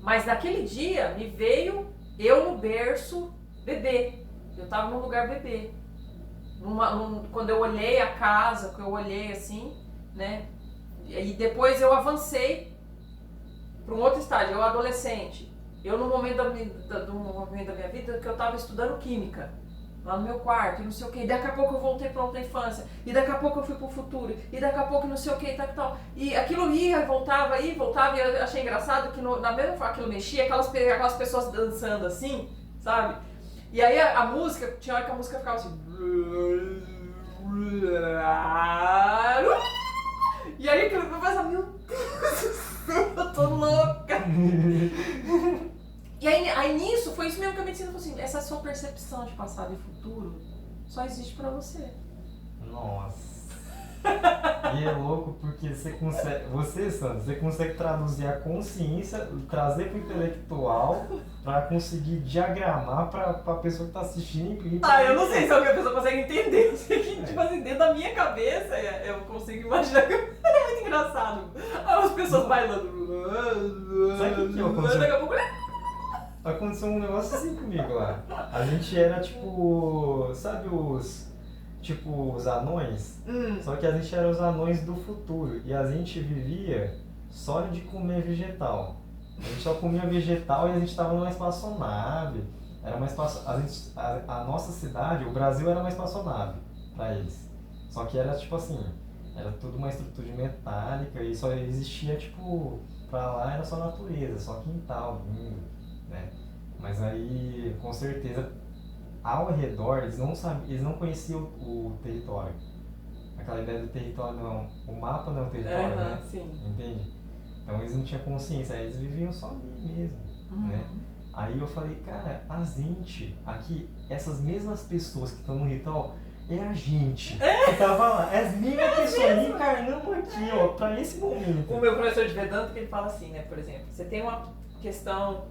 Mas naquele dia me veio eu no berço bebê. Eu tava num lugar bebê. Quando eu olhei a casa, que eu olhei assim, né? E depois eu avancei para um outro estágio, eu adolescente. Eu no momento da minha vida que eu tava estudando química. Lá no meu quarto, e não sei o que, e daqui a pouco eu voltei para outra infância, e daqui a pouco eu fui pro futuro, e daqui a pouco não sei o que, tal. E aquilo ia, voltava, e eu achei engraçado que na mesma forma que aquilo mexia, aquelas pessoas dançando assim, sabe? E aí a música, tinha hora que a música ficava assim... E aí aquilo eu pensava, meu Deus, eu tô louca! E aí nisso, foi isso mesmo que a medicina falou assim, essa sua percepção de passado e futuro só existe pra você. Nossa. E é louco porque Sandra, você consegue traduzir a consciência, trazer pro intelectual pra conseguir diagramar pra pessoa que tá assistindo. Eu não sei se a pessoa consegue entender. Eu sei que, tipo assim, dentro da minha cabeça, eu consigo imaginar que é muito engraçado. As pessoas bailando. Sabe o que aconteceu? Daqui a pouco... Aconteceu um negócio assim comigo lá. A gente era tipo, sabe os anões? Só que a gente era os anões do futuro e a gente vivia só de comer vegetal. A gente só comia vegetal e a gente estava numa espaçonave. Era uma a nossa cidade, o Brasil era uma espaçonave para eles. Só que era tipo assim, era tudo uma estrutura metálica e só existia tipo, pra lá era só natureza, só quintal, né? Mas aí, com certeza, ao redor, eles não conheciam o território. Aquela ideia do território não, o mapa não é o território, né? Sim. Entende? Então eles não tinham consciência, eles viviam só ali mesmo, né? Aí eu falei, cara, a gente, aqui, essas mesmas pessoas que estão no ritual, é a gente que tava lá, é as mesmas pessoas encarnando aqui, ó, pra esse momento. O meu professor de Vedanta, que ele fala assim, né, por exemplo, você tem uma questão,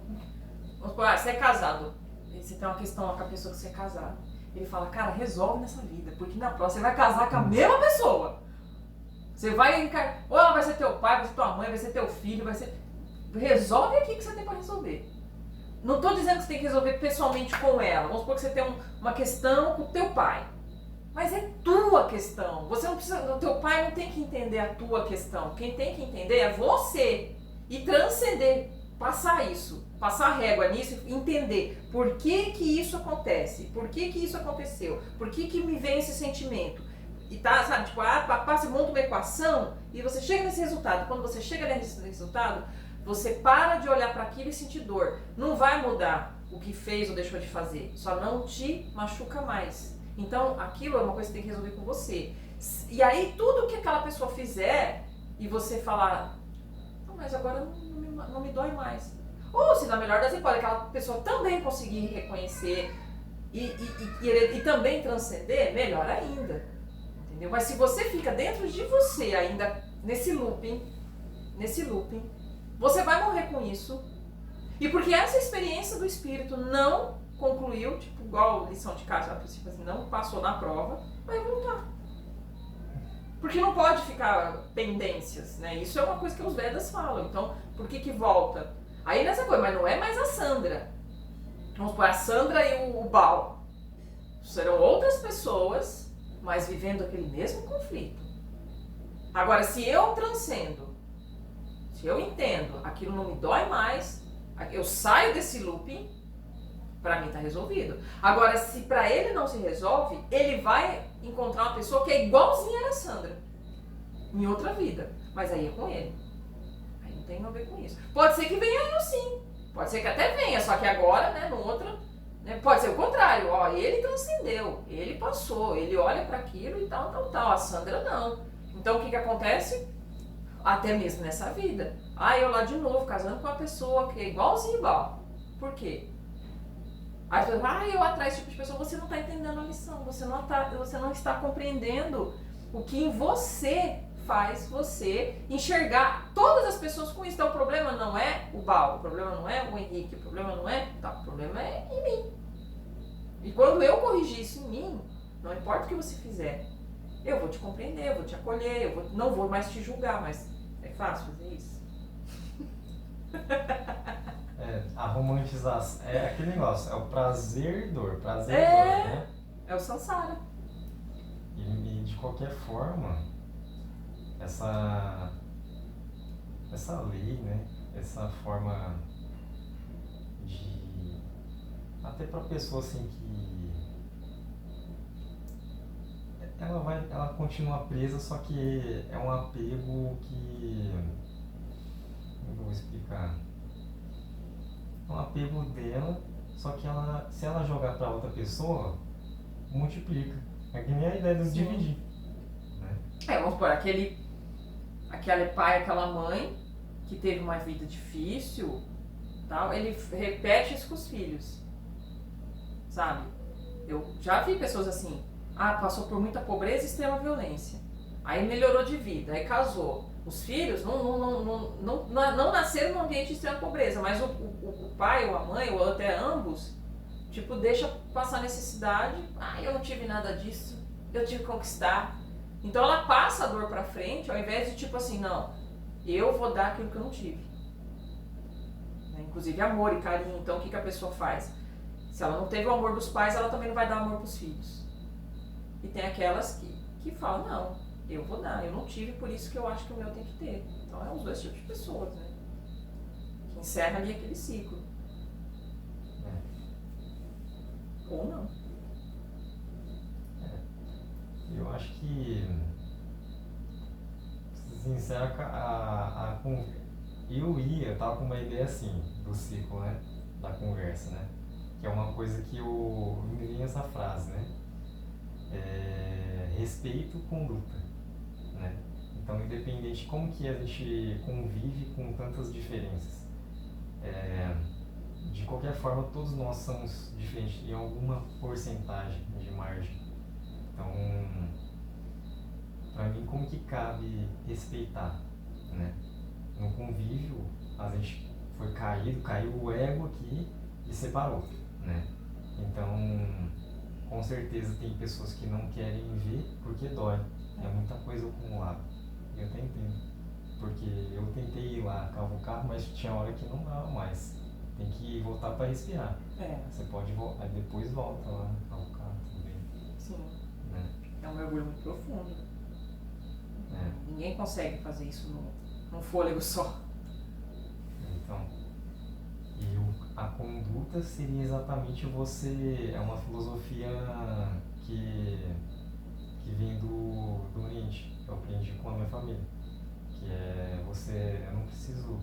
vamos supor, você é casado, você tem uma questão com a pessoa que você é casado, ele fala, cara, resolve nessa vida, porque na próxima você vai casar com a mesma pessoa. Você vai encarnar, ou ela vai ser teu pai, vai ser tua mãe, vai ser teu filho, vai ser... Resolve aqui que você tem pra resolver. Não tô dizendo que você tem que resolver pessoalmente com ela, vamos supor que você tem uma questão com o teu pai. Mas é tua questão. Você não precisa, o teu pai não tem que entender a tua questão. Quem tem que entender é você. E transcender, passar isso, passar régua nisso e entender por que que isso acontece, por que que isso aconteceu, por que que me vem esse sentimento. E tá, sabe, tipo, você monta uma equação e você chega nesse resultado. Quando você chega nesse resultado, você para de olhar para aquilo e sentir dor. Não vai mudar o que fez ou deixou de fazer, só não te machuca mais. Então, aquilo é uma coisa que você tem que resolver com você. E aí, tudo que aquela pessoa fizer e você falar, não, mas agora não me dói mais. Ou, se na melhor das hipóteses, aquela pessoa também conseguir reconhecer e também transcender, melhor ainda. Entendeu? Mas se você fica dentro de você ainda nesse looping, você vai morrer com isso. E porque essa experiência do espírito não concluiu, tipo, igual lição de casa, tipo assim, não passou na prova, vai voltar. Porque não pode ficar pendências, né? Isso é uma coisa que os Vedas falam. Então, por que volta? Aí nessa coisa, mas não é mais a Sandra. Vamos supor, a Sandra e o Baal. Serão outras pessoas, mas vivendo aquele mesmo conflito. Agora, se eu transcendo, se eu entendo, aquilo não me dói mais, eu saio desse looping, pra mim tá resolvido. Agora, se pra ele não se resolve, ele vai encontrar uma pessoa que é igualzinha a Sandra, em outra vida. Mas aí é com ele. Aí não tem a ver com isso. Pode ser que venha eu sim. Pode ser que até venha, só que agora, né, no outro, né, pode ser o contrário. Ó, ele transcendeu, ele passou, ele olha para aquilo e tal. A Sandra não. Então o que acontece? Até mesmo nessa vida. Eu lá de novo, casando com uma pessoa que é igualzinho igual. Por quê? Aí você fala, eu atraio esse tipo de pessoa. Você não está entendendo a lição, você não está compreendendo o que em você faz você enxergar todas as pessoas com isso. Então o problema não é o Baal, o problema não é o Henrique, o problema não é... Tá, o problema é em mim. E quando eu corrigir isso em mim, não importa o que você fizer, eu vou te compreender, eu vou te acolher, não vou mais te julgar, mas é fácil fazer isso? A romantização, é aquele negócio, é o prazer e dor, né? É o samsara. E de qualquer forma, essa lei, né? Essa forma de... Até pra pessoa assim que... Ela continua presa, só que é um apego que... Como eu vou explicar? É um apego dela, só que se ela jogar para outra pessoa, multiplica. É que nem a ideia de dividir. Né? Vamos supor, aquele pai, aquela mãe que teve uma vida difícil, tal, ele repete isso com os filhos. Sabe? Eu já vi pessoas assim, passou por muita pobreza e extrema violência. Aí melhorou de vida, aí casou. Os filhos não nasceram num ambiente de extrema pobreza, mas o pai ou a mãe, ou até ambos, tipo, deixa passar necessidade. Eu não tive nada disso, eu tive que conquistar. Então ela passa a dor pra frente, ao invés de tipo assim, não, eu vou dar aquilo que eu não tive. Inclusive amor e carinho. Então o que a pessoa faz? Se ela não teve o amor dos pais, ela também não vai dar amor pros filhos. E tem aquelas que falam, não, eu vou dar, eu não tive, por isso que eu acho que o meu tem que ter. Então é os dois tipos de pessoas, né? Que encerra ali aquele ciclo. Ou não. Eu acho que se encerra eu tava com uma ideia assim, do ciclo, né? Da conversa, né? Que é uma coisa que me vem essa frase, né? Respeito, conduta. Né? Então, independente de como que a gente convive com tantas diferenças, de qualquer forma, todos nós somos diferentes em alguma porcentagem de margem. Então, para mim, como que cabe respeitar? Né? No convívio, a gente foi caiu o ego aqui e separou. Né? Então, com certeza tem pessoas que não querem ver porque dói. É muita coisa acumulada. Eu até entendo. Porque eu tentei ir lá cavucar, mas tinha hora que não dava mais. Tem que voltar para respirar. Você pode voltar, aí depois volta lá cavucar também. Sim. Né? É um mergulho muito profundo. Ninguém consegue fazer isso num fôlego só. Então, a conduta seria exatamente você... É uma filosofia que vem do Oriente, que eu aprendi com a minha família, que eu não preciso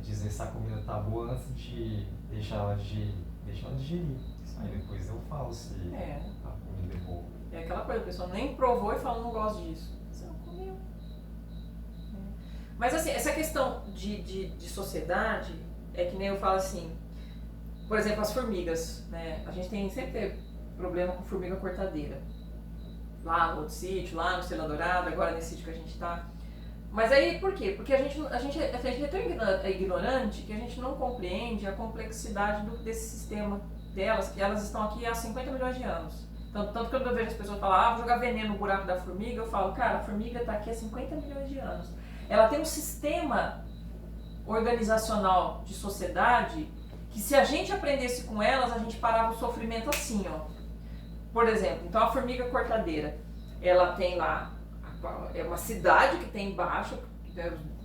dizer se a comida tá boa antes de deixar ela digerir. Aí depois eu falo se a comida é boa. É aquela coisa, a pessoa nem provou e fala, não gosto disso. Você não comeu. Mas assim, essa questão de sociedade, é que nem eu falo assim, por exemplo, as formigas, né? A gente sempre tem problema com formiga cortadeira. lá no outro sítio, lá no Estrela Dourada, agora nesse sítio que a gente está. Mas aí por quê? Porque a gente é tão ignorante que a gente não compreende a complexidade desse sistema delas, que elas estão aqui há 50 milhões de anos. Tanto que quando eu vejo as pessoas falar, vou jogar veneno no buraco da formiga, eu falo, cara, a formiga está aqui há 50 milhões de anos. Ela tem um sistema organizacional de sociedade que se a gente aprendesse com elas, a gente parava o sofrimento assim, ó. Por exemplo, então a formiga cortadeira, ela tem lá, é uma cidade que tem embaixo,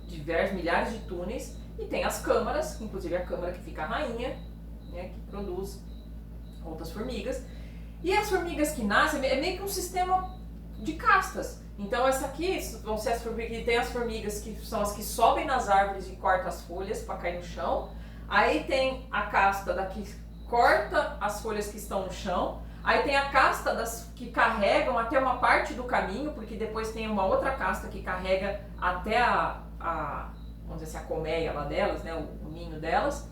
diversos milhares de túneis, e tem as câmaras, inclusive a câmara que fica a rainha, né, que produz outras formigas. E as formigas que nascem é meio que um sistema de castas. Então essa aqui vão ser as formigas, tem as formigas que são as que sobem nas árvores e cortam as folhas para cair no chão. Aí tem a casta da que corta as folhas que estão no chão. Aí tem a casta das que carregam até uma parte do caminho, porque depois tem uma outra casta que carrega até vamos dizer assim, a colmeia lá delas, né, o ninho delas.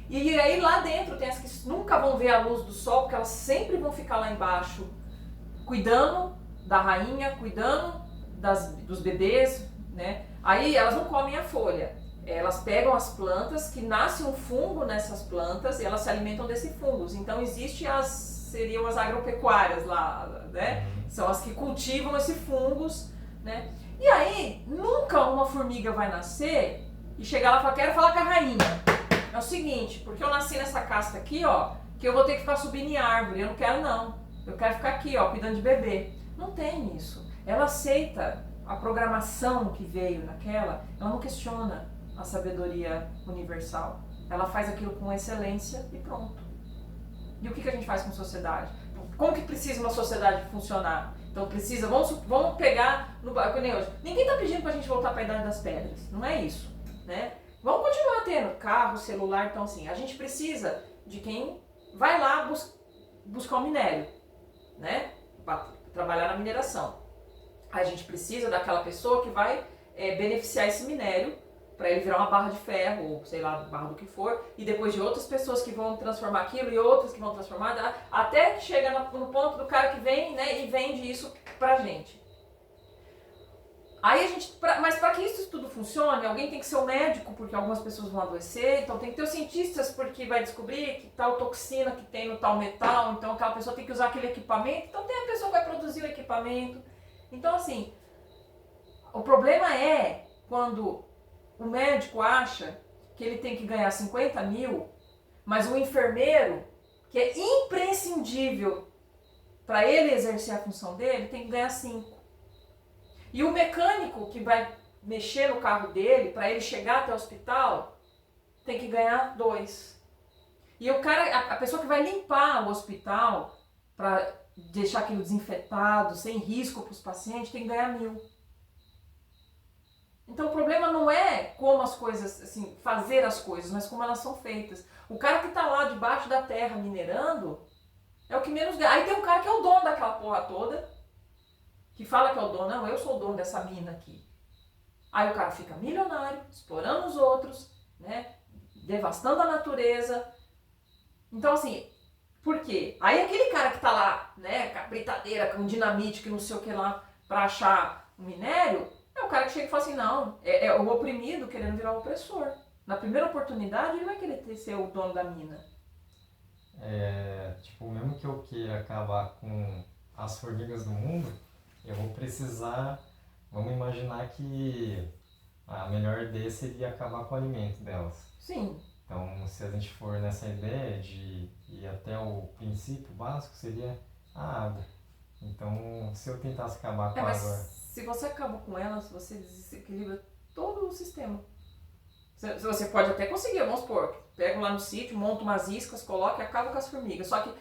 E aí lá dentro tem as que nunca vão ver a luz do sol, porque elas sempre vão ficar lá embaixo cuidando da rainha, cuidando dos bebês, né? Aí elas não comem a folha, elas pegam as plantas, que nasce um fungo nessas plantas e elas se alimentam desse fungo. Então seriam as agropecuárias lá, né? São as que cultivam esse fungos, né? E aí nunca uma formiga vai nascer e chegar lá e falar, quero falar com a rainha. É o seguinte, porque eu nasci nessa casta aqui, ó, que eu vou ter que ficar subindo em árvore. Eu não quero não. Eu quero ficar aqui, ó, cuidando de bebê. Não tem isso. Ela aceita a programação que veio naquela, ela não questiona a sabedoria universal. Ela faz aquilo com excelência e pronto. E o que a gente faz com sociedade? Como que precisa uma sociedade funcionar? Então precisa, vamos pegar no barco nem hoje. Ninguém está pedindo para a gente voltar para a Idade das Pedras. Não é isso, né? Vamos continuar tendo carro, celular, então assim, a gente precisa de quem vai lá buscar o minério, né? Para trabalhar na mineração. A gente precisa daquela pessoa que vai beneficiar esse minério para ele virar uma barra de ferro, ou sei lá, barra do que for, e depois de outras pessoas que vão transformar aquilo e outras que vão transformar, até que chega no ponto do cara que vem, né, e vende isso pra gente. Aí mas para que isso tudo funcione, alguém tem que ser o médico, porque algumas pessoas vão adoecer, então tem que ter os cientistas, porque vai descobrir que tal toxina que tem no tal metal, então aquela pessoa tem que usar aquele equipamento, então tem a pessoa que vai produzir o equipamento. Então assim, o problema é quando o médico acha que ele tem que ganhar 50 mil, mas o enfermeiro, que é imprescindível para ele exercer a função dele, tem que ganhar 5. E o mecânico que vai mexer no carro dele, para ele chegar até o hospital, tem que ganhar 2. E o cara, a pessoa que vai limpar o hospital, para deixar aquilo desinfetado, sem risco para os pacientes, tem que ganhar 1.000. Então o problema não é como as coisas, assim, fazer as coisas, mas como elas são feitas. O cara que está lá debaixo da terra minerando é o que menos ganha. Aí tem um cara que é o dono daquela porra toda, que fala que é o dono, não, eu sou o dono dessa mina aqui. Aí o cara fica milionário, explorando os outros, né, devastando a natureza. Então assim, por quê? Aí aquele cara que tá lá, né, com a britadeira, com dinamite, que não sei o que lá, pra achar o minério, é o cara que chega e fala assim, não, é o oprimido querendo virar o opressor. Na primeira oportunidade ele vai querer ser o dono da mina. Tipo, mesmo que eu queira acabar com as formigas do mundo, eu vou precisar, vamos imaginar que a melhor ideia seria acabar com o alimento delas. Sim. Então, se a gente for nessa ideia de ir até o princípio básico, seria a água. Então, se eu tentasse acabar com a água... Se você acaba com elas, você desequilibra todo o sistema. Você pode até conseguir, vamos supor, pega lá no sítio, monta umas iscas, coloca e acaba com as formigas. Só que,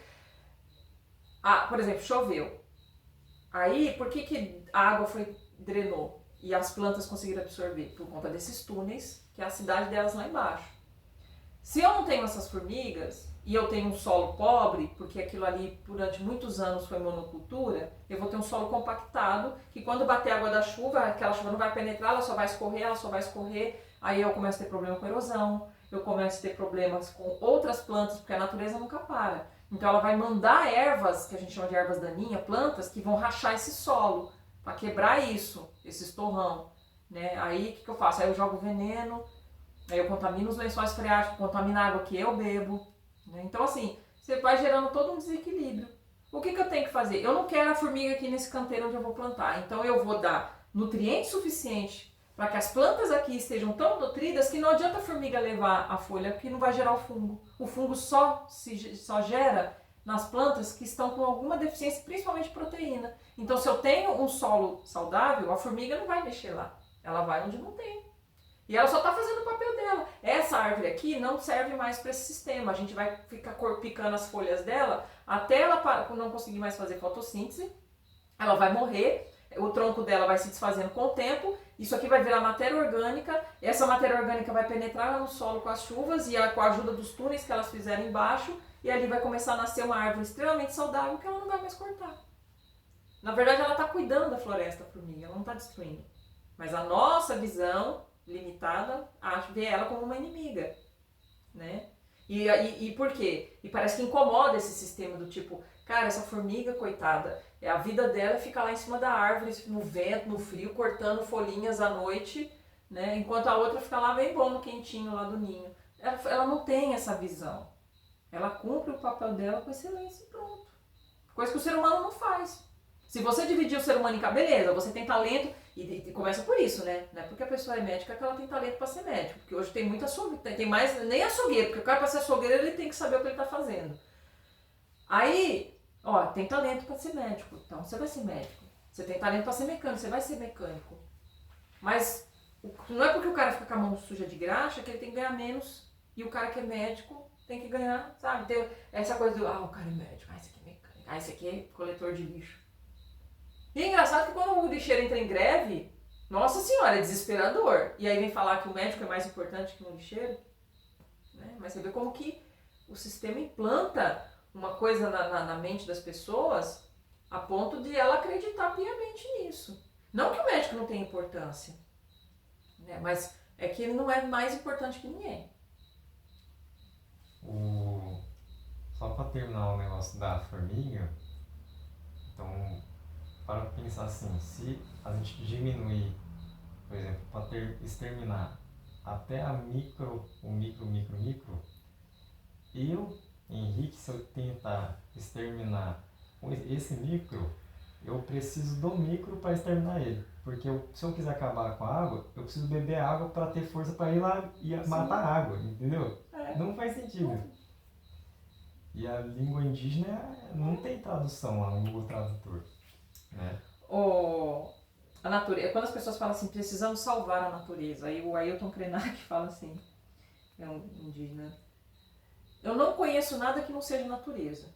por exemplo, choveu. Aí, por que a água drenou e as plantas conseguiram absorver? Por conta desses túneis, que é a cidade delas lá embaixo. Se eu não tenho essas formigas e eu tenho um solo pobre, porque aquilo ali durante muitos anos foi monocultura, eu vou ter um solo compactado, que quando bater a água da chuva, aquela chuva não vai penetrar, ela só vai escorrer, aí eu começo a ter problema com erosão, eu começo a ter problemas com outras plantas, porque a natureza nunca para. Então ela vai mandar ervas, que a gente chama de ervas daninhas, plantas que vão rachar esse solo, para quebrar isso, esse estorrão. Né? Aí o que eu faço? Aí eu jogo veneno, aí eu contamino os lençóis freáticos, contamino a água que eu bebo. Né? Então assim, você vai gerando todo um desequilíbrio. O que eu tenho que fazer? Eu não quero a formiga aqui nesse canteiro onde eu vou plantar, então eu vou dar nutriente suficiente para que as plantas aqui estejam tão nutridas que não adianta a formiga levar a folha, porque não vai gerar o fungo. O fungo só gera nas plantas que estão com alguma deficiência, principalmente proteína. Então, se eu tenho um solo saudável, a formiga não vai mexer lá. Ela vai onde não tem. E ela só está fazendo o papel dela. Essa árvore aqui não serve mais para esse sistema. A gente vai ficar picando as folhas dela até ela não conseguir mais fazer fotossíntese. Ela vai morrer. O tronco dela vai se desfazendo com o tempo, isso aqui vai virar matéria orgânica, essa matéria orgânica vai penetrar no solo com as chuvas e com a ajuda dos túneis que elas fizeram embaixo, e ali vai começar a nascer uma árvore extremamente saudável que ela não vai mais cortar. Na verdade, ela está cuidando da floresta, a formiga, ela não está destruindo. Mas a nossa visão limitada vê ela como uma inimiga, né? E por quê? E parece que incomoda esse sistema do tipo, cara, essa formiga, coitada, a vida dela é ficar lá em cima da árvore, no vento, no frio, cortando folhinhas à noite, né? Enquanto a outra fica lá bem bom no quentinho lá do ninho. Ela não tem essa visão. Ela cumpre o papel dela com excelência e pronto. Coisa que o ser humano não faz. Se você dividir o ser humano em beleza, você tem talento, e começa por isso, né? Não é porque a pessoa é médica que ela tem talento para ser médico. Porque hoje tem muito açougueiro, tem mais, nem açougueiro, porque o cara para ser açougueiro ele tem que saber o que ele está fazendo. Aí, ó, tem talento para ser médico, então você vai ser médico. Você tem talento para ser mecânico, você vai ser mecânico. Mas não é porque o cara fica com a mão suja de graxa que ele tem que ganhar menos e o cara que é médico tem que ganhar, sabe? Tem essa coisa do, o cara é médico, esse aqui é mecânico, esse aqui é coletor de lixo. E é engraçado que quando o lixeiro entra em greve, nossa senhora, é desesperador. E aí vem falar que o médico é mais importante que o lixeiro. Né? Mas você vê como que o sistema implanta uma coisa na mente das pessoas a ponto de ela acreditar piamente nisso. Não que o médico não tenha importância, né? Mas é que ele não é mais importante que ninguém. Só para terminar o negócio da formiga, então, para pensar assim, se a gente diminuir, por exemplo, para exterminar até o micro, eu, Henrique, se eu tentar exterminar esse micro, eu preciso do micro para exterminar ele. Porque se eu quiser acabar com a água, eu preciso beber água para ter força para ir lá e matar a água, entendeu? Não faz sentido. E a língua indígena não tem tradução lá no Google Tradutor. Né? A natureza, quando as pessoas falam assim, precisamos salvar a natureza, aí o Ailton Krenak fala assim, é um indígena, eu não conheço nada que não seja natureza.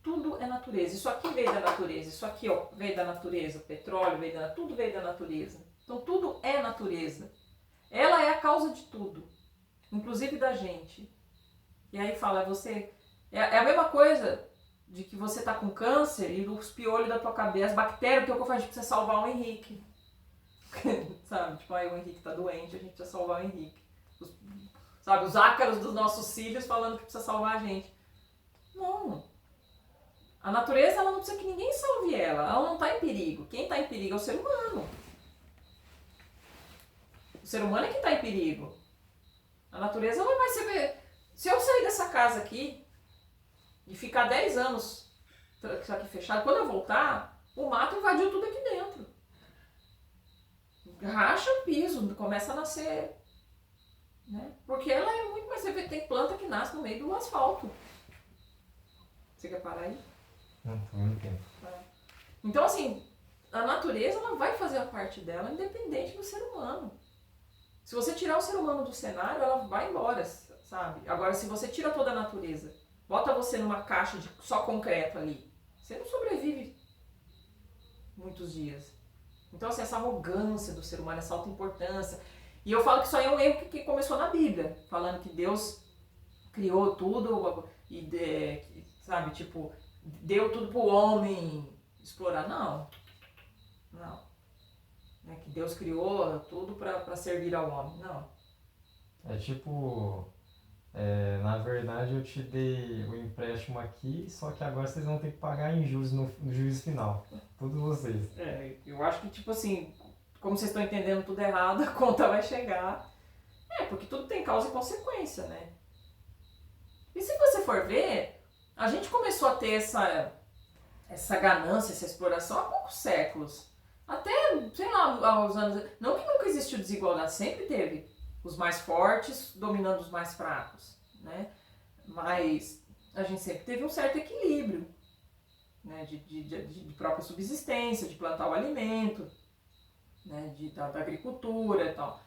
Tudo é natureza. Isso aqui veio da natureza, isso aqui veio da natureza, o petróleo veio tudo veio da natureza. Então tudo é natureza. Ela é a causa de tudo, inclusive da gente. E aí fala, é a mesma coisa de que você tá com câncer e os piolhos da tua cabeça, as bactérias, que é o que eu faço, a gente precisa salvar o Henrique. Sabe, tipo, aí o Henrique tá doente, a gente precisa salvar o Henrique. Os ácaros dos nossos cílios falando que precisa salvar a gente. Não. A natureza, ela não precisa que ninguém salve ela. Ela não está em perigo. Quem está em perigo é o ser humano. O ser humano é que está em perigo. A natureza, ela vai ser... Se eu sair dessa casa aqui e ficar 10 anos isso aqui fechado, quando eu voltar, o mato invadiu tudo aqui dentro. Racha o piso, começa a nascer... Né? Porque ela é muito mais... Você vê, tem planta que nasce no meio do asfalto. Você quer parar aí? Não, tô muito tempo. Então, assim, a natureza ela vai fazer a parte dela independente do ser humano. Se você tirar o ser humano do cenário, ela vai embora, sabe? Agora, se você tira toda a natureza, bota você numa caixa de só concreto ali, você não sobrevive muitos dias. Então, assim, essa arrogância do ser humano, essa autoimportância. E eu falo que isso aí é um erro que começou na Bíblia, falando que Deus criou tudo e, sabe, tipo... deu tudo pro homem explorar. Não. É que Deus criou tudo para servir ao homem. Não. É tipo na verdade eu te dei o empréstimo aqui, só que agora vocês vão ter que pagar em juros no juízo final. Todos vocês. Eu acho que, tipo assim, como vocês estão entendendo tudo errado, a conta vai chegar. Porque tudo tem causa e consequência, né? E se você for ver, a gente começou a ter essa ganância, essa exploração há poucos séculos. Até, sei lá, há uns anos. Não que nunca existiu desigualdade, sempre teve os mais fortes dominando os mais fracos, né? Mas a gente sempre teve um certo equilíbrio, né? De própria subsistência, de plantar o alimento, né? Da agricultura e tal.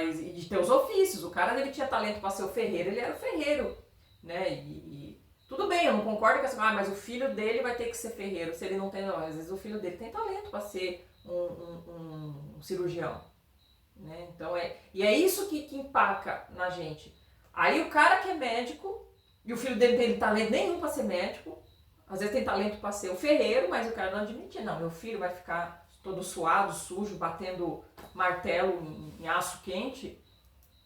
E de ter os ofícios. O cara, ele tinha talento para ser o ferreiro, ele era o ferreiro, né? E tudo bem, eu não concordo com essa mas o filho dele vai ter que ser ferreiro, se ele não tem, não. Às vezes o filho dele tem talento para ser um cirurgião, né? Então e é isso que empaca na gente. Aí o cara que é médico, e o filho dele não tem talento nenhum para ser médico, às vezes tem talento para ser o ferreiro, mas o cara não admite, não, meu filho vai ficar todo suado, sujo, batendo martelo em aço quente,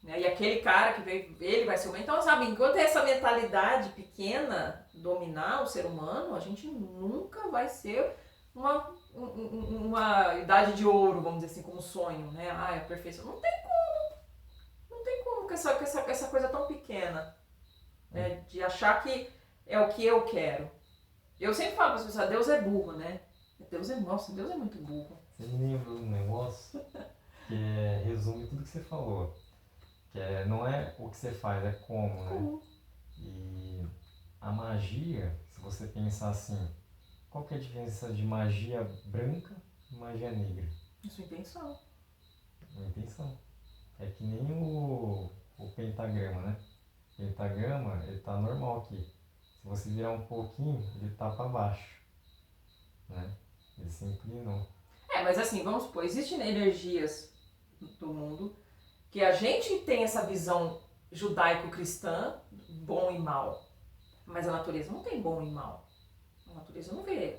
né? E aquele cara que veio, ele vai ser o... Então, sabe, enquanto essa mentalidade pequena dominar o ser humano, a gente nunca vai ser uma idade de ouro, vamos dizer assim, como sonho, né? A perfeição. Não tem como com essa coisa tão pequena, né? De achar que é o que eu quero. Eu sempre falo para as pessoas, Deus é burro, né? Deus é muito burro. Você me lembrou um negócio que resume tudo que você falou. Que não é o que você faz, é como, né? E a magia, se você pensar assim, qual que é a diferença de magia branca e magia negra? É sua intenção. Uma intenção. É que nem o pentagrama, né? O pentagrama, ele tá normal aqui. Se você virar um pouquinho, ele tá para baixo, né? Ele se inclinou. Mas assim, vamos supor, existem energias do mundo que a gente tem essa visão judaico-cristã, bom e mal. Mas a natureza não tem bom e mal. A natureza não vê.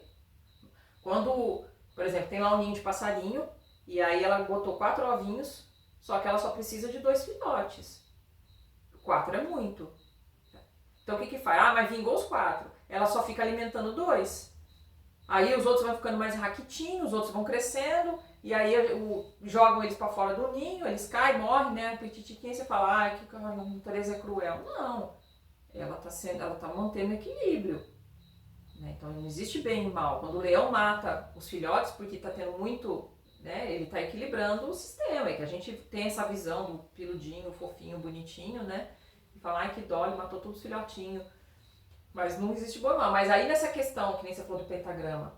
Quando, por exemplo, tem lá um ninho de passarinho, e aí ela botou 4 ovinhos, só que ela só precisa de 2 filhotes. 4 é muito. Então o que faz? Mas vingou os 4. Ela só fica alimentando 2. Aí os outros vão ficando mais raquitinhos, os outros vão crescendo, e aí jogam eles para fora do ninho, eles caem, morrem, né? Petitiquinho, você fala, que a natureza é cruel. Não, ela tá mantendo equilíbrio. Né? Então não existe bem e mal. Quando o leão mata os filhotes, porque está tendo muito, né? Ele está equilibrando o sistema, é que a gente tem essa visão do peludinho, fofinho, bonitinho, né? E fala, que dó, ele matou todos os filhotinhos. Mas não existe bom e mal. Mas aí nessa questão, que nem você falou do pentagrama,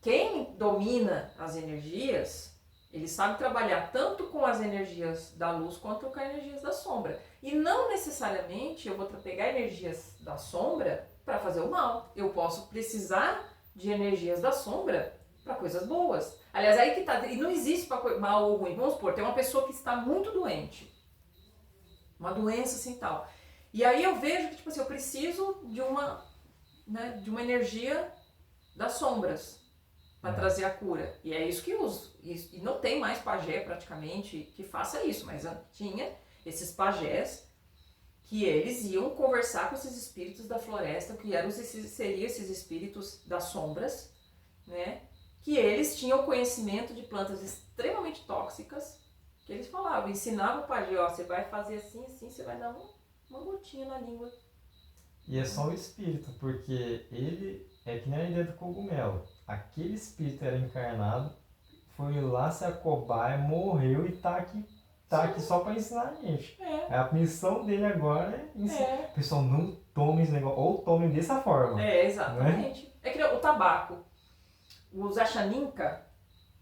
quem domina as energias, ele sabe trabalhar tanto com as energias da luz quanto com as energias da sombra. E não necessariamente eu vou pegar energias da sombra para fazer o mal. Eu posso precisar de energias da sombra para coisas boas. Aliás, aí que tá. E não existe para mal ou ruim. Vamos supor, tem uma pessoa que está muito doente. Uma doença assim tal. E aí eu vejo que, tipo assim, eu preciso de uma energia das sombras para trazer a cura. E é isso que uso. E não tem mais pajé praticamente que faça isso, mas tinha esses pajés que eles iam conversar com esses espíritos da floresta, que seriam esses espíritos das sombras, né? Que eles tinham conhecimento de plantas extremamente tóxicas, que eles falavam, ensinavam o pajé, você vai fazer assim, assim, você vai dar uma gotinha na língua. E é só o espírito, porque ele é que nem a ideia do cogumelo. Aquele espírito era encarnado, foi lá se acobar, morreu e tá aqui só para ensinar a gente. A missão dele agora é ensinar. Pessoal, não tome esse negócio, ou tome dessa forma. Exatamente. É que o tabaco, os achaninca,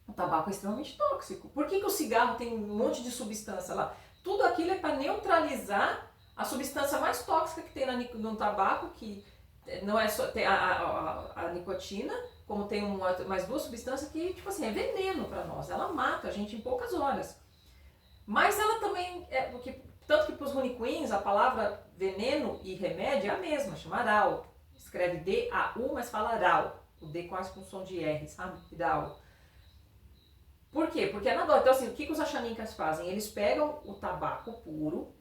o tabaco é extremamente tóxico. Por que o cigarro tem um monte de substância lá? Tudo aquilo é para neutralizar a substância mais tóxica que tem no tabaco, que não é só tem a nicotina, como tem mais 2 substâncias que, tipo assim, é veneno para nós. Ela mata a gente em poucas horas. Mas ela também, tanto que para os runicuins a palavra veneno e remédio é a mesma, chama Rau. Escreve D-A-U, mas fala Rau. O D quase com som de R, sabe? Rau. Por quê? Porque é na dor. Então assim, o que os achaninkas fazem? Eles pegam o tabaco puro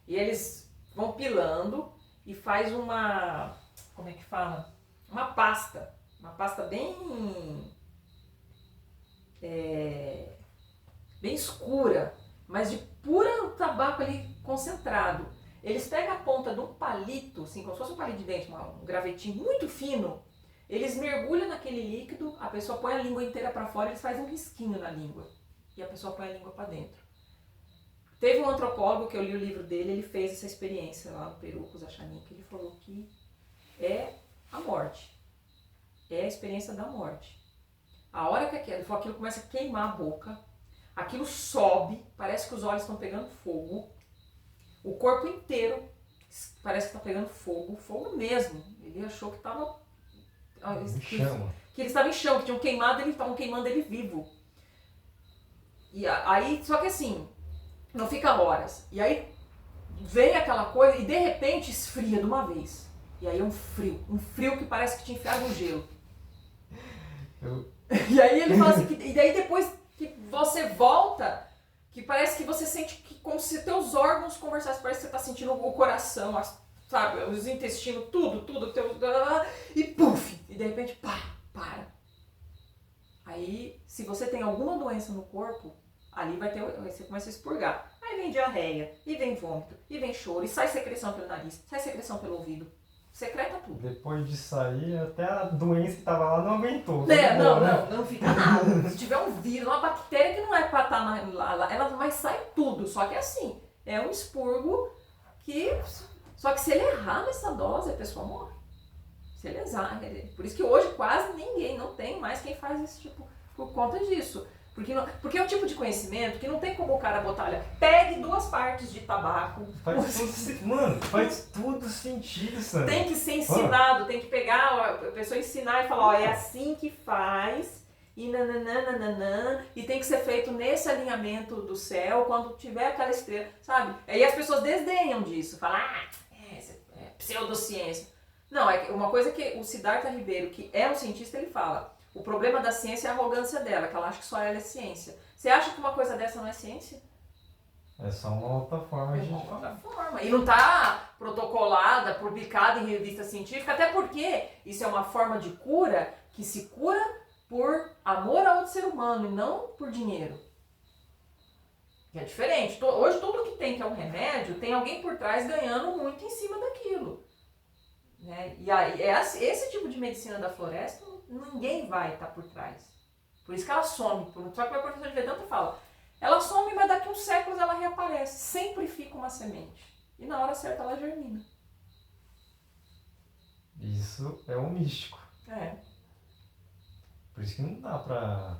e eles vão pilando e faz uma, como é que fala? Uma pasta bem, bem escura, mas de pura tabaco ali concentrado. Eles pegam a ponta de um palito, assim, como se fosse um palito de dente, um gravetinho muito fino, eles mergulham naquele líquido, a pessoa põe a língua inteira para fora, eles fazem um risquinho na língua e a pessoa põe a língua para dentro. Teve um antropólogo que eu li o livro dele, ele fez essa experiência lá no Peru com os Axanin, que ele falou que é a morte, é a experiência da morte. A hora que aquilo começa a queimar a boca, aquilo sobe, parece que os olhos estão pegando fogo, o corpo inteiro parece que está pegando fogo, fogo mesmo. Ele achou que estava que ele estava em chão, que estavam queimando ele vivo. E aí, só que assim, não fica horas. E aí vem aquela coisa e de repente esfria de uma vez. E aí é um frio que parece que te enfiaram no gelo. E aí ele fala assim, e daí depois que você volta, que parece que você sente que como se teus órgãos conversassem, parece que você está sentindo o coração, sabe, os intestinos, tudo, e puf, e de repente, para. Aí, se você tem alguma doença no corpo, ali você começa a expurgar. Aí vem diarreia, e vem vômito, e vem choro, e sai secreção pelo nariz, sai secreção pelo ouvido. Secreta tudo. Depois de sair, até a doença que estava lá não aguentou. Não fica nada. Se tiver um vírus, uma bactéria que não é para estar lá, ela vai sair tudo. Só que assim, é um expurgo que... Só que se ele errar nessa dose, a pessoa morre. Se ele errar. Por isso que hoje quase ninguém, não tem mais quem faz esse tipo, por conta disso. Porque é um tipo de conhecimento que não tem como o cara botar, olha, pegue 2 partes de tabaco. Faz tudo sentido, Sandra. Tem que ser ensinado, tem que pegar a pessoa ensinar e falar, ó, é assim que faz, e nananana, e tem que ser feito nesse alinhamento do céu, quando tiver aquela estrela, sabe? Aí as pessoas desdenham disso, falam, é pseudociência. Não, é uma coisa que o Siddhartha Ribeiro, que é um cientista, ele fala. O problema da ciência é a arrogância dela, que ela acha que só ela é ciência. Você acha que uma coisa dessa não é ciência? É só uma outra forma de... outra forma. E não está protocolada, publicada em revista científica, até porque isso é uma forma de cura que se cura por amor a outro ser humano e não por dinheiro. É diferente. Hoje tudo que tem que é um remédio, tem alguém por trás ganhando muito em cima daquilo. Né? E aí, esse tipo de medicina da floresta, ninguém vai estar por trás. Por isso que ela some. Só que o meu professor de Vedanta fala, ela some, mas daqui uns séculos ela reaparece. Sempre fica uma semente. E na hora certa ela germina. Isso é um místico. É. Por isso que não dá pra...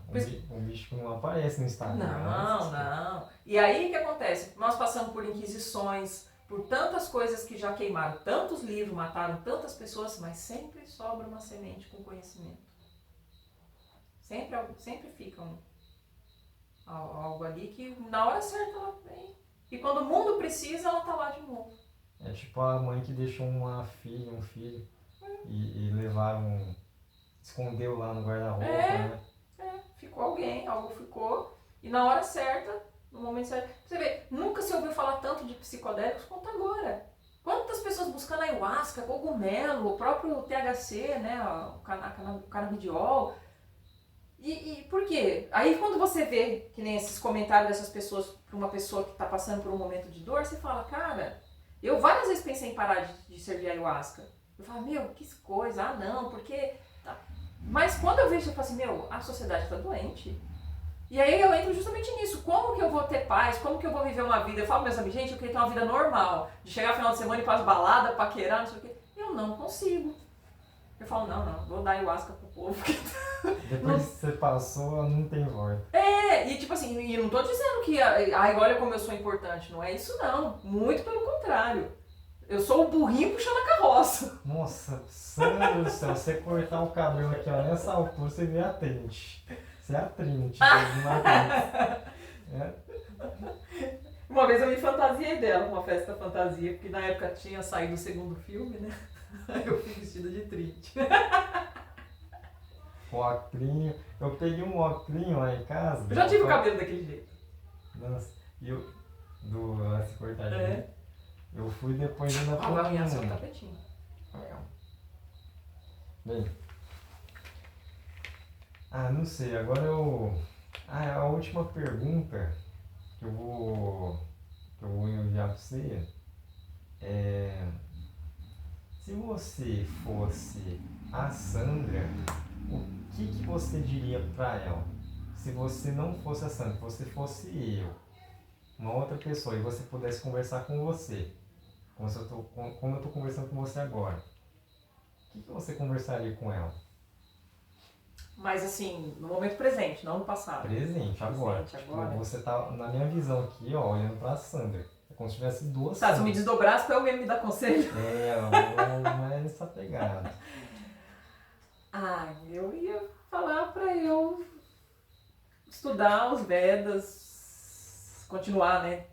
O místico não aparece no Instagram. Não. E aí o que acontece? Nós passamos por inquisições, por tantas coisas que já queimaram, tantos livros, mataram tantas pessoas, mas sempre sobra uma semente com conhecimento. Sempre fica algo ali que na hora certa ela vem. E quando o mundo precisa, ela tá lá de novo. É tipo a mãe que deixou uma filha, um filho, e levaram, escondeu lá no guarda-roupa, né? Ficou alguém, algo ficou, e na hora certa, no momento certo. Você vê, nunca se ouviu falar tanto de psicodélicos quanto agora. Quantas pessoas buscando ayahuasca, cogumelo, o próprio THC, né, o canabidiol. E por quê? Aí quando você vê, que nem esses comentários dessas pessoas, para uma pessoa que está passando por um momento de dor, você fala, cara, eu várias vezes pensei em parar de servir ayahuasca. Eu falo, que coisa, não, porque... Tá. Mas quando eu vejo, eu falo assim, a sociedade está doente. E aí eu entro justamente nisso, como que eu vou ter paz, como que eu vou viver uma vida? Eu falo, meus amigos, gente, eu queria ter uma vida normal, de chegar no final de semana e ir para as baladas, paquerar, não sei o quê. Eu não consigo. Eu falo, não, vou dar ayahuasca pro povo. Depois que você passou, não tem volta. E tipo assim, e não tô dizendo que, olha como eu sou importante, não é isso não, muito pelo contrário. Eu sou o burrinho puxando a carroça. Nossa, sangue do céu, você cortar o cabelo aqui, ó, nessa altura, você vê a Trinity. Você é a Trinity, Uma vez eu me fantasiei dela, uma festa fantasia, porque na época tinha saído o segundo filme, né? Eu fui vestida de Trinity. Ocrinho. Eu peguei um ocrinho lá em casa. Eu já tive o cabelo daquele jeito. Nossa, e eu... Essa cortadinha. Eu fui depois ainda Ah, vai amanhã seu tapetinho. Bem. Não sei, agora eu... a última pergunta que eu vou enviar para você é... Se você fosse a Sandra, o que você diria para ela? Se você não fosse a Sandra, se você fosse eu, uma outra pessoa, e você pudesse conversar com você, como eu estou conversando com você agora, o que você conversaria com ela? Mas assim, no momento presente, não no passado. Presente, agora. agora. Você tá, na minha visão aqui, ó, olhando pra Sandra. É como se tivesse duas Tá, se me desdobrasse pra eu mesmo me dar conselho. Não é nessa pegada. Eu ia falar pra eu estudar os Vedas, continuar, né?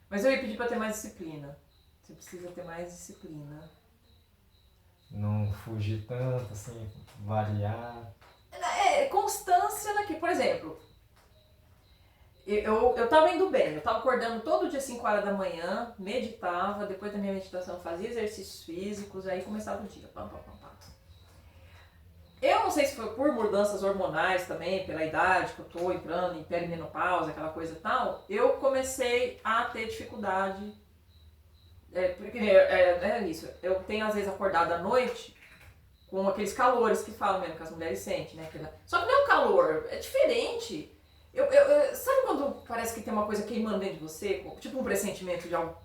Mas eu ia pedir pra ter mais disciplina. Você precisa ter mais disciplina. Não fugir tanto, assim, variar. Constância naquilo. Por exemplo, eu tava indo bem, eu tava acordando todo dia 5 horas da manhã, meditava, depois da minha meditação fazia exercícios físicos, aí começava o dia. Pam, pam, pam, pam. Eu não sei se foi por mudanças hormonais também, pela idade que eu tô entrando em perimenopausa, aquela coisa e tal, eu comecei a ter dificuldade. Porque é isso, eu tenho às vezes acordado à noite com aqueles calores que falam mesmo, que as mulheres sentem, né? Só que não é um calor, é diferente. Sabe quando parece que tem uma coisa queimando dentro de você? Tipo um pressentimento de algo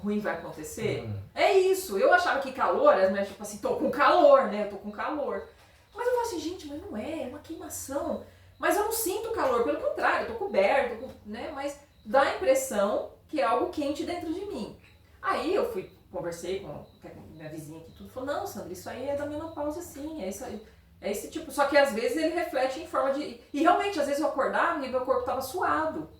ruim vai acontecer? É isso, eu achava que calor, as mulheres tipo assim, tô com calor, né? Eu tô com calor. Mas eu falo assim, gente, mas não é uma queimação. Mas eu não sinto calor, pelo contrário, eu tô coberto, né? Mas dá a impressão que é algo quente dentro de mim. Aí eu conversei com minha vizinha aqui, tudo, falou, não, Sandra, isso aí é da menopausa sim, é isso aí. É esse tipo, só que às vezes ele reflete em forma de... E realmente, às vezes eu acordava e meu corpo estava suado.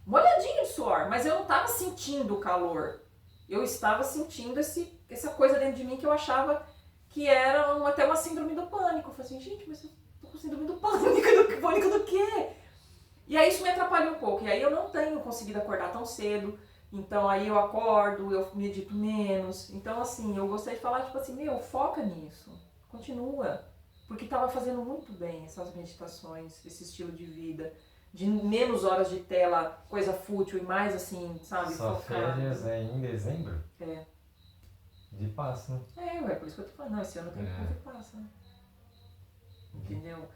Molhadinho de suor, mas eu não estava sentindo o calor. Eu estava sentindo essa coisa dentro de mim que eu achava que era até uma síndrome do pânico. Eu falei assim, gente, mas eu tô com síndrome do pânico, pânico do quê? E aí isso me atrapalhou um pouco. E aí eu não tenho conseguido acordar tão cedo. Então aí eu acordo, eu medito menos. Então assim, eu gostaria de falar tipo assim, foca nisso. Continua. Porque estava fazendo muito bem essas meditações, esse estilo de vida. De menos horas de tela, coisa fútil e mais assim, sabe? Sua férias é em dezembro? É. De passo, né? Por isso que eu tô falando. Não, esse ano tem que fazer passo, né? Entendeu?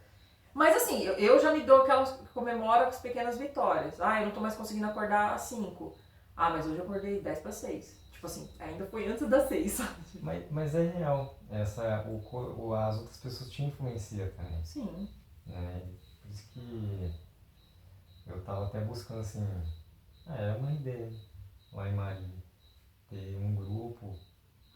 Mas assim, eu já me dou comemoro as pequenas vitórias. Eu não tô mais conseguindo acordar às 5. Mas hoje eu acordei 10 para 6. Tipo assim, ainda foi antes das 6, sabe? Mas é real. As outras pessoas te influenciam também. Sim. Né? Por isso que eu tava até buscando assim... é uma ideia lá em Maria. Ter um grupo